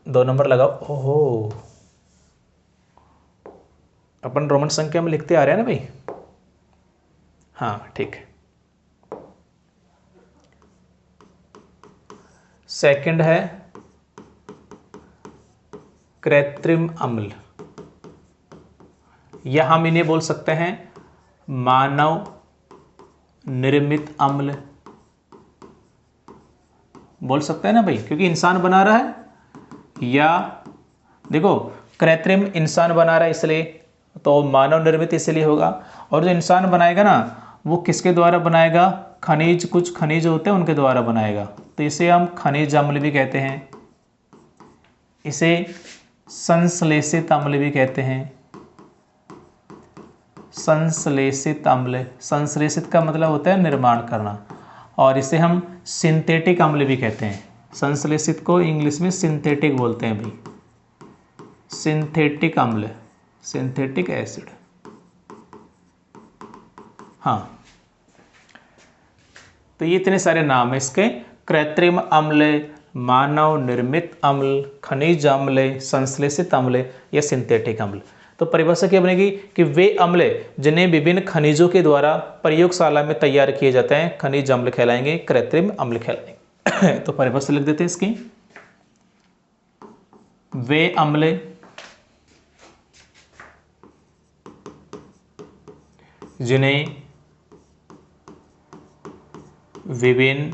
2 नंबर लगाओ। ओहो, अपन रोमन संख्या में लिखते आ रहे हैं ना भाई? हाँ ठीक है। सेकंड है कृत्रिम अम्ल, या हम इन्हें बोल सकते हैं मानव निर्मित अम्ल, बोल सकते हैं ना भाई, क्योंकि इंसान बना रहा है। या देखो, कृत्रिम इंसान बना रहा है इसलिए, तो मानव निर्मित इसलिए होगा। और जो इंसान बनाएगा ना, वो किसके द्वारा बनाएगा? खनिज, कुछ खनिज होते हैं उनके द्वारा बनाएगा, तो इसे हम खनिज अम्ल भी कहते हैं, इसे संश्लेषित अम्ल भी कहते हैं। संश्लेषित अम्ल, संश्लेषित का मतलब होता है निर्माण करना, और इसे हम सिंथेटिक अम्ल भी कहते हैं। संश्लेषित को इंग्लिश में सिंथेटिक बोलते हैं भाई, सिंथेटिक अम्ल, सिंथेटिक एसिड। हाँ, तो ये इतने सारे नाम है इसके, कृत्रिम अम्ल, मानव निर्मित अम्ल, खनिज अम्ल, संश्लेषित अम्ल या सिंथेटिक अम्ल। तो परिभाषा क्या बनेगी कि वे अम्ल जिन्हें विभिन्न खनिजों के द्वारा प्रयोगशाला में तैयार किए जाते हैं खनिज अम्ल कहलाएंगे, कृत्रिम अम्ल कहलाएंगे। तो परिभाषा लिख देते हैं इसकी, वे अम्ल जिन्हें विभिन्न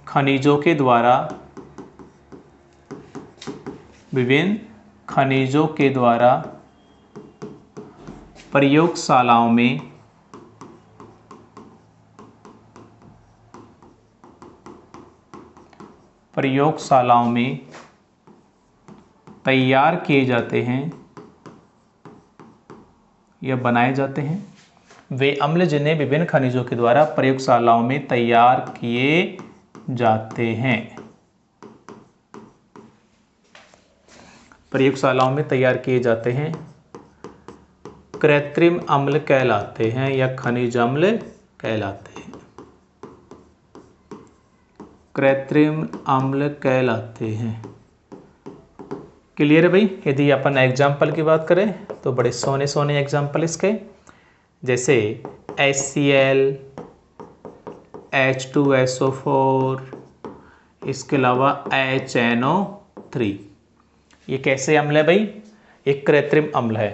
खनिजों के द्वारा, विभिन्न खनिजों के द्वारा प्रयोगशालाओं में तैयार किए जाते हैं या बनाए जाते हैं। वे अम्ल जिन्हें विभिन्न खनिजों के द्वारा प्रयोगशालाओं में तैयार किए जाते हैं, प्रयोगशालाओं में तैयार किए जाते हैं, कृत्रिम अम्ल कहलाते हैं या खनिज अम्ल कहलाते हैं, कृत्रिम अम्ल कहलाते हैं। क्लियर है भाई। यदि अपन एग्जाम्पल की बात करें तो बड़े सोने सोने एग्जाम्पल इसके, जैसे HCl, H2SO4, इसके अलावा HNO3, ये कैसे अम्ल है भाई? एक कृत्रिम अम्ल है।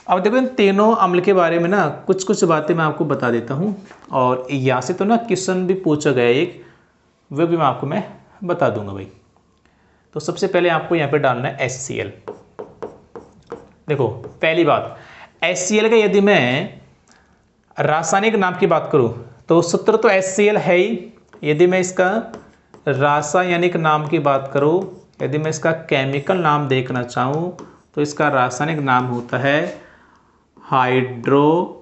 अब देखो इन तीनों अम्ल के बारे में ना कुछ कुछ बातें मैं आपको बता देता हूँ, और यहाँ से तो ना क्वेश्चन भी पूछा गया एक, वो भी मैं बता दूंगा भाई। तो सबसे पहले आपको यहाँ पे डालना है HCl। देखो पहली बात, HCl का यदि मैं रासायनिक नाम की बात करूँ तो सूत्र तो HCl है ही। यदि मैं इसका रासायनिक नाम की बात करूँ, यदि मैं इसका केमिकल नाम देखना चाहूँ तो इसका रासायनिक नाम होता है हाइड्रोक्लोरिक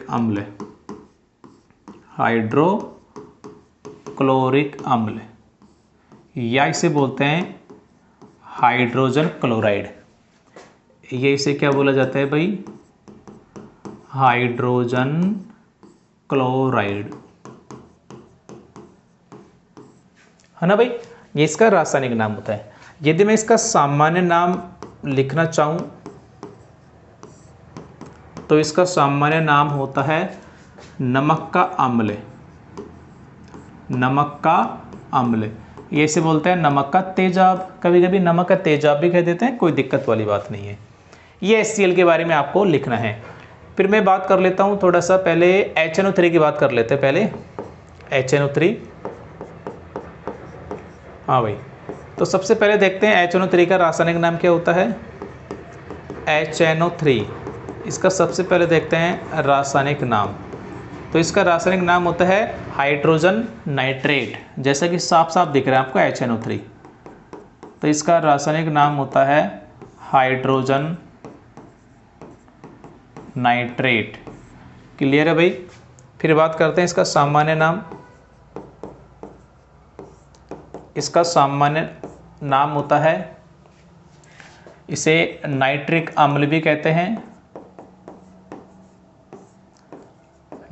अम्ल, हाइड्रोक्लोरिक अम्ल, या इसे बोलते हैं हाइड्रोजन क्लोराइड। ये इसे क्या बोला जाता है भाई? हाइड्रोजन क्लोराइड, है ना भाई। ये इसका रासायनिक नाम होता है। यदि मैं इसका सामान्य नाम लिखना चाहूं तो इसका सामान्य नाम होता है नमक का अम्ल, नमक का अम्ल। ये इसे बोलते हैं नमक का तेजाब, कभी कभी नमक का तेजाब भी कह देते हैं, कोई दिक्कत वाली बात नहीं है। ये HCl के बारे में आपको लिखना है। फिर मैं बात कर लेता हूँ थोड़ा सा, पहले HNO3 की बात कर लेते हैं पहले। HNO3, हाँ भाई, तो सबसे पहले देखते हैं HNO3 का रासायनिक नाम क्या होता है। HNO3, इसका सबसे पहले देखते हैं रासायनिक नाम। तो इसका रासायनिक नाम होता है हाइड्रोजन नाइट्रेट, जैसा कि साफ साफ दिख रहा है आपको HNO3। तो इसका रासायनिक नाम होता है हाइड्रोजन नाइट्रेट। क्लियर है भाई। फिर बात करते हैं इसका सामान्य नाम। इसका सामान्य नाम होता है, इसे नाइट्रिक अम्ल भी कहते हैं,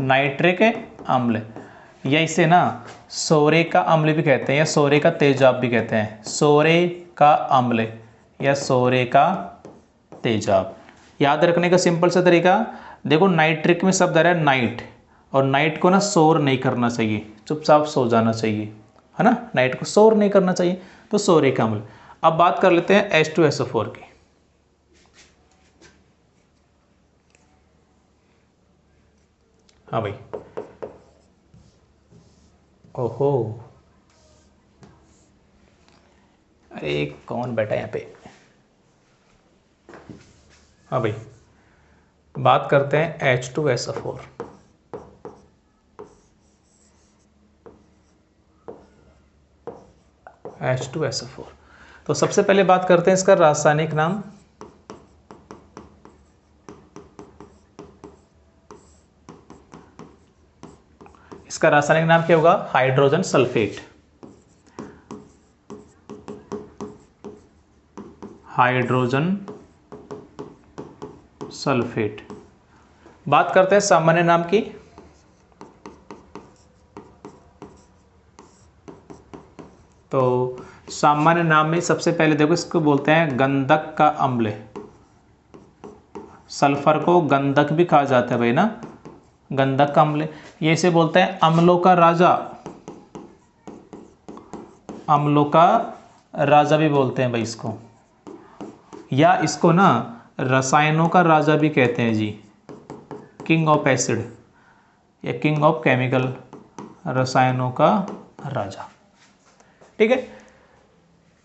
नाइट्रिक अम्ल, या इसे ना सोरे का अम्ल भी कहते हैं या सोरे का तेजाब भी कहते हैं। सोरे का अम्ल या सोरे का तेजाब। याद रखने का सिंपल सा तरीका, देखो नाइट्रिक में शब्द आ रहा है नाइट, और नाइट को ना शोर नहीं करना चाहिए, चुपचाप सो जाना चाहिए, है ना। नाइट को शोर नहीं करना चाहिए, तो सोरे का अम्ल। अब बात कर लेते हैं H2SO4 की। हाँ भाई, ओहो, अरे कौन बैठा है यहाँ पे। हाँ भाई, बात करते हैं H2SO4। H2SO4, तो सबसे पहले बात करते हैं इसका रासायनिक नाम। इसका रासायनिक नाम क्या होगा? Hydrogen sulphate, hydrogen sulphate. बात करते हैं सामान्य नाम की। तो सामान्य नाम में सबसे पहले देखो इसको बोलते हैं गंधक का अम्ल। सल्फर को गंधक भी कहा जाता है भाई ना, गंधक का अम्ल। ये इसे बोलते हैं अम्लों का राजा, अम्लों का राजा भी बोलते हैं भाई इसको, या इसको ना रसायनों का राजा भी कहते हैं जी, किंग ऑफ एसिड या किंग ऑफ केमिकल, रसायनों का राजा। ठीक है,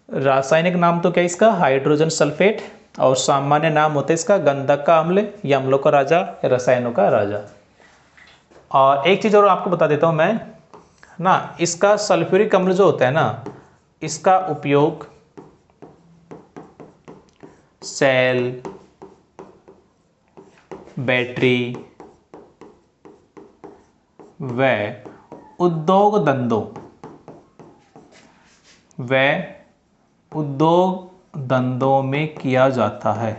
रासायनिक नाम तो क्या इसका हाइड्रोजन सल्फेट, और सामान्य नाम होता है इसका गंधक का अम्ल या अम्लों का राजा या रसायनों का राजा। और एक चीज़ और आपको बता देता हूँ मैं ना, इसका सल्फ्यूरिक अम्ल जो होता है ना, इसका उपयोग सेल, बैटरी, व उद्योग धंधों में किया जाता है।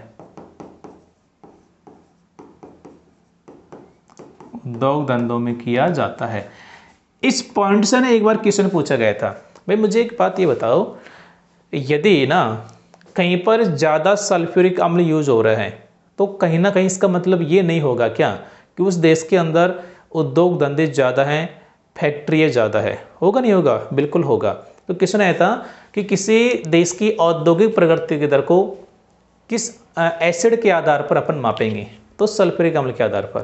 उद्योग धंधों में किया जाता है। इस पॉइंट से ना एक बार क्वेश्चन पूछा गया था। भाई मुझे एक बात ये बताओ, यदि ना कहीं पर ज़्यादा सल्फ्यूरिक अम्ल यूज हो रहा है तो कहीं ना कहीं इसका मतलब ये नहीं होगा क्या कि उस देश के अंदर उद्योग धंधे ज़्यादा हैं, फैक्ट्रियाँ ज़्यादा है? होगा नहीं होगा? बिल्कुल होगा। तो क्वेश्चन आया था कि किसी देश की औद्योगिक प्रगति की दर को किस एसिड के आधार पर अपन मापेंगे? तो सल्फ्यूरिक अम्ल के आधार पर।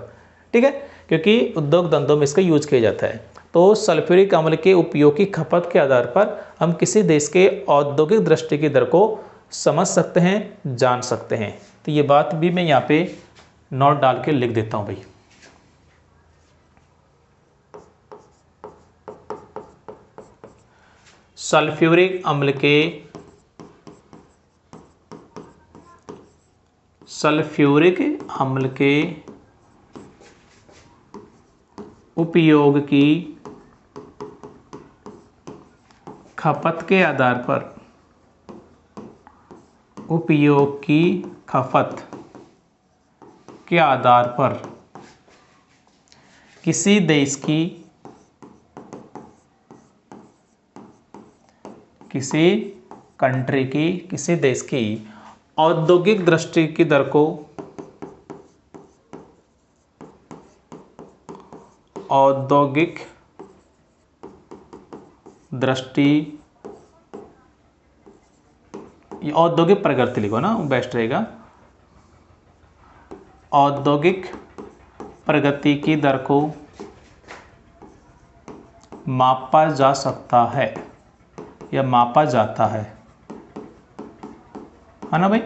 ठीक है, क्योंकि उद्योग धंधों में इसका यूज किया जाता है। तो सल्फ्यूरिक अम्ल के उपयोग की खपत के आधार पर हम किसी देश के औद्योगिक दृष्टि की दर को समझ सकते हैं, जान सकते हैं। तो ये बात भी मैं यहाँ पे नोट डाल के लिख देता हूँ भाई। सल्फ्यूरिक अम्ल के उपयोग की खपत के आधार पर किसी देश की औद्योगिक दृष्टि की दर को औद्योगिक प्रगति लिखो ना, बेस्ट रहेगा। औद्योगिक प्रगति की दर को मापा जा सकता है या मापा जाता है ना भाई।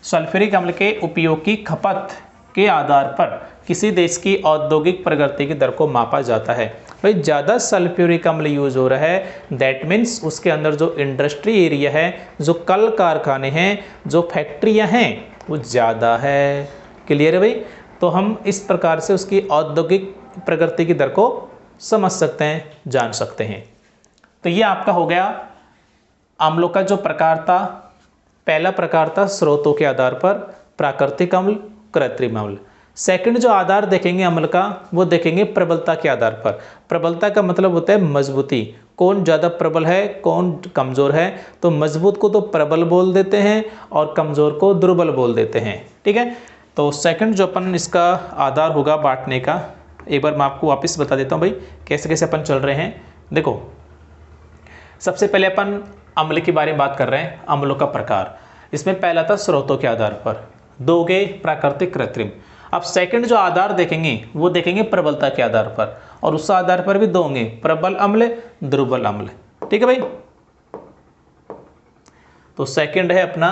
सल्फ्यूरिक अम्ल के उपयोग की खपत के आधार पर किसी देश की औद्योगिक प्रगति की दर को मापा जाता है। भाई ज़्यादा सल्फ्यूरिक अम्ल यूज हो रहा है, दैट मीन्स उसके अंदर जो इंडस्ट्री एरिया है, जो कल कारखाने हैं, जो फैक्ट्रियां हैं, वो ज़्यादा है। क्लियर है भाई? तो हम इस प्रकार से उसकी औद्योगिक प्रगति की दर को समझ सकते हैं, जान सकते हैं। तो ये आपका हो गया अम्लों का जो प्रकार था। पहला प्रकार था स्रोतों के आधार पर, प्राकृतिक अम्ल, कृत्रिम अम्ल। सेकंड जो आधार देखेंगे अम्ल का, वो देखेंगे प्रबलता के आधार पर। प्रबलता का मतलब होता है मजबूती, कौन ज़्यादा प्रबल है, कौन कमज़ोर है। तो मजबूत को तो प्रबल बोल देते हैं और कमज़ोर को दुर्बल बोल देते हैं। ठीक है, तो सेकंड जो अपन इसका आधार होगा बांटने का, एक बार मैं आपको वापस बता देता हूँ भाई कैसे कैसे अपन चल रहे हैं। देखो, सबसे पहले अपन अम्ल के बारे में बात कर रहे हैं, अम्लों का प्रकार। इसमें पहला था स्रोतों के आधार पर, दो गए प्राकृतिक, कृत्रिम। अब सेकंड जो आधार देखेंगे वो देखेंगे प्रबलता के आधार पर, और उस आधार पर भी दो होंगे, प्रबल अम्ल, दुर्बल अम्ल। ठीक है भाई? तो सेकंड है अपना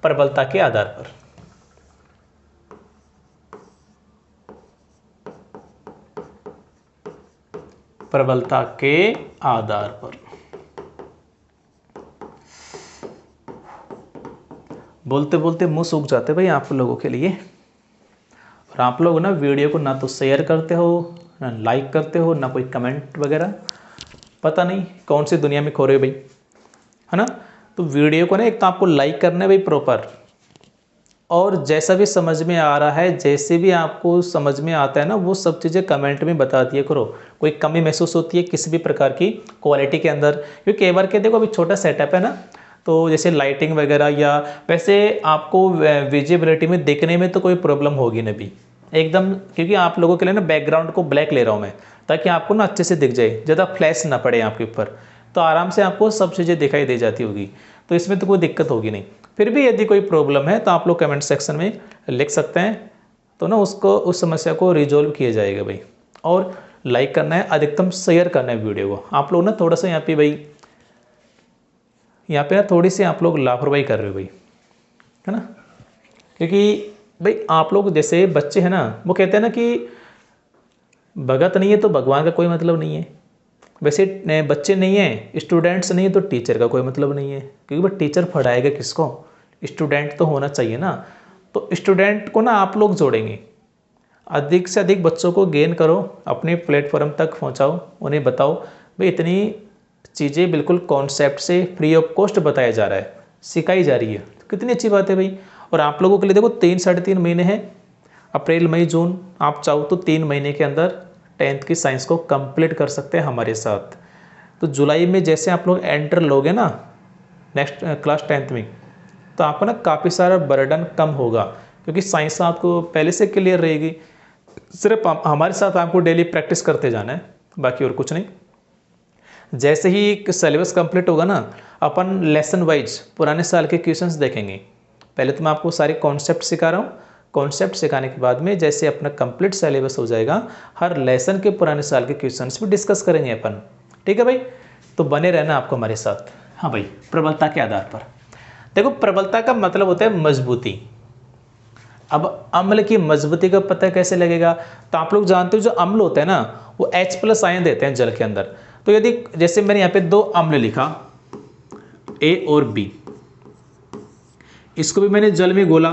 प्रबलता के आधार पर। प्रबलता के आधार पर बोलते बोलते मुंह सूख जाते भाई आप लोगों के लिए। और आप लोग ना वीडियो को ना तो शेयर करते हो, ना लाइक करते हो, ना कोई कमेंट वगैरह। पता नहीं कौन सी दुनिया में खो रहे हो भाई, है ना? तो वीडियो को ना एक तो आपको लाइक करना है भाई प्रॉपर, और जैसा भी समझ में आ रहा है, जैसे भी आपको समझ में आता है ना, वो सब चीज़ें कमेंट में बता दिया करो। कोई कमी महसूस होती है किसी भी प्रकार की क्वालिटी के अंदर, क्योंकि कई बार के देखो अभी छोटा सेटअप है ना, तो जैसे लाइटिंग वगैरह, या वैसे आपको विजिबिलिटी में देखने में तो कोई प्रॉब्लम होगी ना भी एकदम, क्योंकि आप लोगों के लिए ना बैकग्राउंड को ब्लैक ले रहा हूँ मैं, ताकि आपको ना अच्छे से दिख जाए, ज़्यादा फ्लैश ना पड़े आपके ऊपर, तो आराम से आपको सब चीज़ें दिखाई दे जाती होगी। तो इसमें तो कोई दिक्कत होगी नहीं। फिर भी यदि कोई प्रॉब्लम है तो आप लोग कमेंट सेक्शन में लिख सकते हैं, तो ना उसको, उस समस्या को रिजॉल्व किया जाएगा भाई। और लाइक करना है, अधिकतम शेयर करना है वीडियो को। आप लोग ना थोड़ा सा यहाँ पे ना थोड़ी सी आप लोग लापरवाही कर रहे हो भाई, है ना? क्योंकि भाई आप लोग जैसे बच्चे हैं ना, वो कहते हैं ना कि भगत नहीं है तो भगवान का कोई मतलब नहीं है। वैसे बच्चे नहीं हैं, स्टूडेंट्स नहीं है तो टीचर का कोई मतलब नहीं है, क्योंकि भाई टीचर पढ़ाएगा किसको? स्टूडेंट तो होना चाहिए ना। तो स्टूडेंट को ना आप लोग जोड़ेंगे, अधिक से अधिक बच्चों को गेन करो, अपने प्लेटफॉर्म तक पहुंचाओ, उन्हें बताओ भाई इतनी चीज़ें बिल्कुल कॉन्सेप्ट से फ्री ऑफ कॉस्ट बताया जा रहा है, सिखाई जा रही है, तो कितनी अच्छी बात है भाई। और आप लोगों के लिए देखो 3-3.5 महीने हैं, अप्रैल मई जून, आप चाहो तो 3 महीने के अंदर 10th की साइंस को कंप्लीट कर सकते हैं हमारे साथ। तो जुलाई में जैसे आप लोग एंटर लोगे ना नेक्स्ट क्लास 10th में, तो आपको ना काफ़ी सारा बर्डन कम होगा, क्योंकि साइंस आपको पहले से क्लियर रहेगी। सिर्फ हमारे साथ आपको डेली प्रैक्टिस करते जाना है, बाकी और कुछ नहीं। जैसे ही सिलेबस कंप्लीट होगा ना, अपन लेसन वाइज पुराने साल के क्वेश्चंस देखेंगे। पहले तो मैं आपको सारे कॉन्सेप्ट सिखा रहा हूँ, कॉन्सेप्ट सिखाने के बाद में जैसे अपना कंप्लीट सिलेबस हो जाएगा, हर लेसन के पुराने साल के क्वेश्चंस भी डिस्कस करेंगे अपन, ठीक है भाई। तो बने रहना आपको हमारे साथ। हाँ भाई, प्रबलता के आधार पर देखो, प्रबलता का मतलब होता है मजबूती। अब अम्ल की मजबूती का पता कैसे लगेगा, तो आप लोग जानते हो जो अम्ल होता है ना, वो H+ आयन देते हैं जल के अंदर। तो यदि जैसे मैंने यहाँ पे 2 अम्ल लिखा A और B, इसको भी मैंने जल में घोला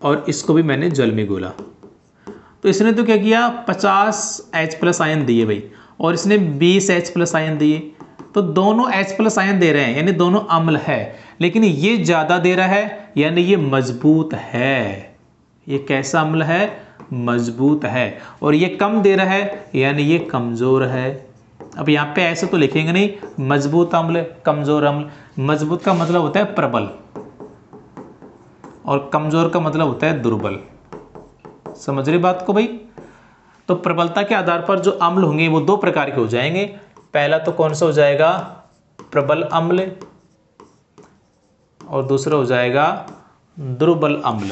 और इसको भी मैंने जल में घोला, तो इसने तो क्या किया 50 H+ आयन दिए भाई, और इसने 20 H+ आयन दिए। तो दोनों H+ आयन दे रहे हैं, यानी दोनों अम्ल है, लेकिन ये ज़्यादा दे रहा है, यानी ये मजबूत है। ये कैसा अम्ल है? मजबूत है। और ये कम दे रहा है, यानी ये कमज़ोर है। अब यहाँ पे ऐसे तो लिखेंगे नहीं मजबूत अम्ल कमज़ोर अम्ल। मजबूत का मतलब होता है प्रबल, और कमज़ोर का मतलब होता है दुर्बल। समझ रहे बात को भाई? तो प्रबलता के आधार पर जो अम्ल होंगे वो 2 प्रकार के हो जाएंगे। पहला तो कौन सा हो जाएगा? प्रबल अम्ल, और दूसरा हो जाएगा दुर्बल अम्ल।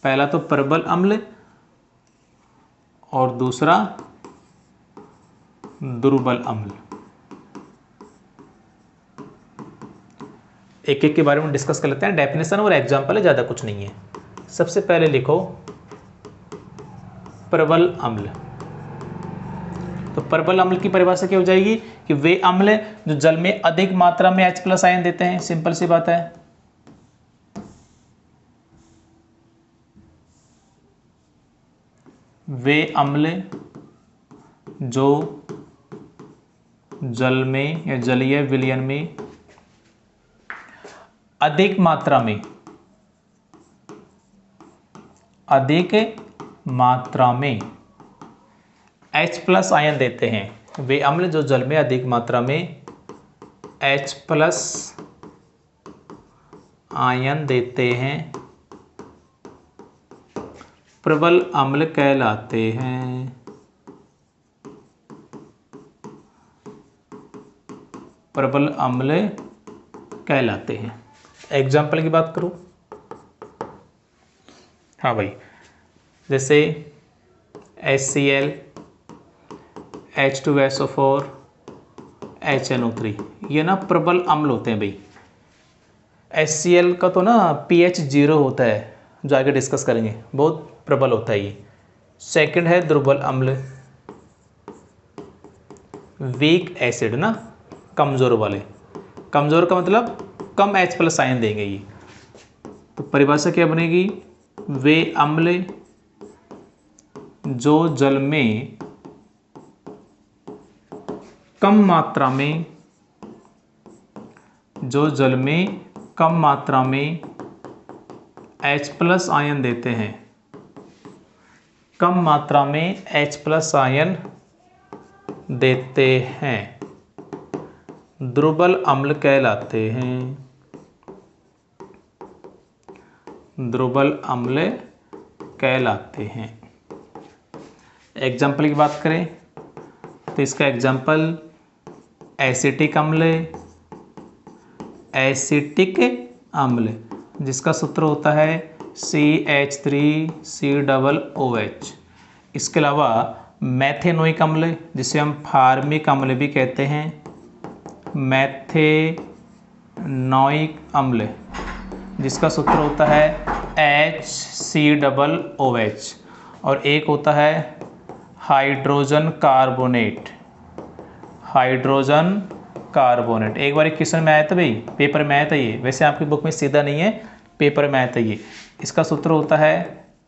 पहला तो प्रबल अम्ल और दूसरा दुर्बल अम्ल। एक एक के बारे में डिस्कस कर लेते हैं, डेफिनेशन और एग्जाम्पल है, ज़्यादा कुछ नहीं है। सबसे पहले लिखो प्रबल अम्ल। तो प्रबल अम्ल की परिभाषा क्या हो जाएगी कि वे अम्ल जो जल में अधिक मात्रा में H+ आयन देते हैं। सिंपल सी बात है। वे अम्ल जो जल में या जलीय विलयन में अधिक मात्रा में H+ आयन देते हैं। वे अम्ल जो जल में अधिक मात्रा में H+ आयन देते हैं प्रबल अम्ल कहलाते हैं। प्रबल अम्ल कहलाते हैं। एग्जाम्पल की बात करूं, हाँ भाई, जैसे HCl, H2SO4, HNO3, ये ना प्रबल अम्ल होते हैं भाई। HCl का तो ना pH 0 होता है, जो आगे डिस्कस करेंगे, बहुत प्रबल होता है ये। सेकंड है दुर्बल अम्ल, वीक एसिड ना, कमज़ोर वाले। कमज़ोर का मतलब कम H+ आयन देंगे ये। तो परिभाषा क्या बनेगी? वे अम्ल जो जल में कम मात्रा में H+ आयन देते हैं। कम मात्रा में H+ आयन देते हैं, दुर्बल अम्ल कहलाते हैं। दुर्बल अम्ल कहलाते हैं। एग्जाम्पल की बात करें तो इसका एग्जाम्पल एसिटिक अम्ल, जिसका सूत्र होता है CH3COOH। इसके अलावा मैथेनोइक अम्ल, जिसे हम फार्मिक अम्ल भी कहते हैं, मैथेनोइक अम्ल, जिसका सूत्र होता है HCOOH। और एक होता है हाइड्रोजन कार्बोनेट। एक बार क्वेश्चन में आया था भाई, पेपर में आया था ये, वैसे आपकी बुक में सीधा नहीं है, पेपर में आया था ये। इसका सूत्र होता है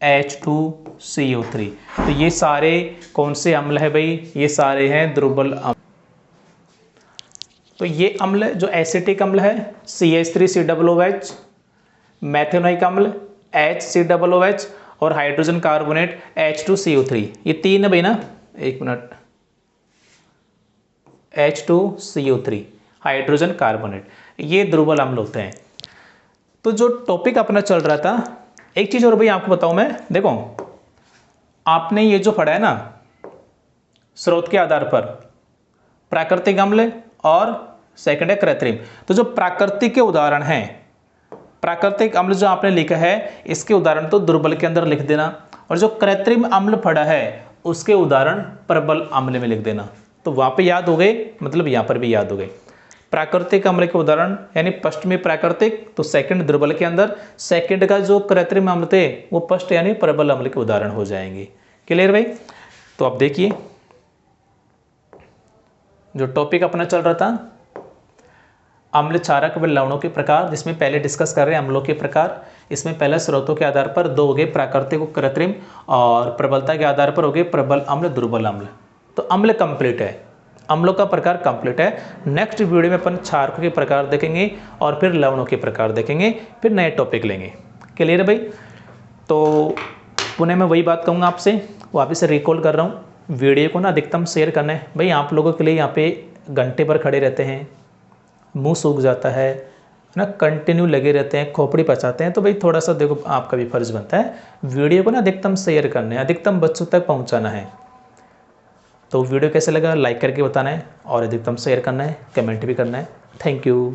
H2CO3। तो ये सारे कौन से अम्ल है भाई, ये सारे हैं दुर्बल अम्ल। तो ये अम्ल जो एसिटिक अम्ल है CH3COOH, मैथेनोइक अम्ल HCOOH और हाइड्रोजन कार्बोनेट H2CO3, ये तीन है भाई ना, एक मिनट, H2CO3 हाइड्रोजन कार्बोनेट, ये दुर्बल अम्ल होते हैं। तो जो टॉपिक अपना चल रहा था, एक चीज और भाई आपको बताऊं मैं, देखो आपने ये जो पढ़ा है ना, स्रोत के आधार पर प्राकृतिक अम्ल और सेकंड है कृत्रिम। तो जो प्राकृतिक के उदाहरण हैं, प्राकृतिक अम्ल जो आपने लिखा है इसके उदाहरण तो दुर्बल के अंदर लिख देना, और जो कृत्रिम अम्ल पढ़ा है उसके उदाहरण प्रबल अम्ल में लिख देना। तो वहां पे याद हो गए, मतलब यहां पर भी याद हो गए। प्राकृतिक अम्ल के उदाहरण यानी फर्स्ट में प्राकृतिक तो सेकंड दुर्बल के अंदर, सेकंड का जो कृत्रिम अम्ल थे वो फर्स्ट यानी प्रबल अम्ल के उदाहरण हो जाएंगे। क्लियर भाई? तो अब देखिए जो टॉपिक अपना चल रहा था अम्ल क्षारक व लवणों के प्रकार, जिसमें पहले डिस्कस कर रहे हैं अम्लों के प्रकार। इसमें पहले स्रोतों के आधार पर दो हो गए, प्राकृतिक और कृत्रिम, और प्रबलता के आधार पर हो गए प्रबल अम्ल दुर्बल अम्ल। तो अम्ल कंप्लीट है, अम्लों का प्रकार कंप्लीट है। नेक्स्ट वीडियो में अपन क्षारकों के प्रकार देखेंगे और फिर लवणों के प्रकार देखेंगे, फिर नए टॉपिक लेंगे। क्लियर है भाई? तो पुनः मैं वही बात कहूँगा आपसे, वापस से रिकॉल कर रहा हूँ, वीडियो को ना अधिकतम शेयर करना है भाई। आप लोगों के लिए यहाँ पे घंटे पर खड़े रहते हैं, मुंह सूख जाता है ना, कंटिन्यू लगे रहते हैं, खोपड़ी पचाते हैं, तो भाई थोड़ा सा देखो आपका भी फर्ज बनता है वीडियो को ना अधिकतम शेयर करना है, अधिकतम बच्चों तक पहुंचाना है। तो वीडियो कैसे लगा लाइक करके बताना है और अधिकतम शेयर करना है, कमेंट भी करना है। Thank you.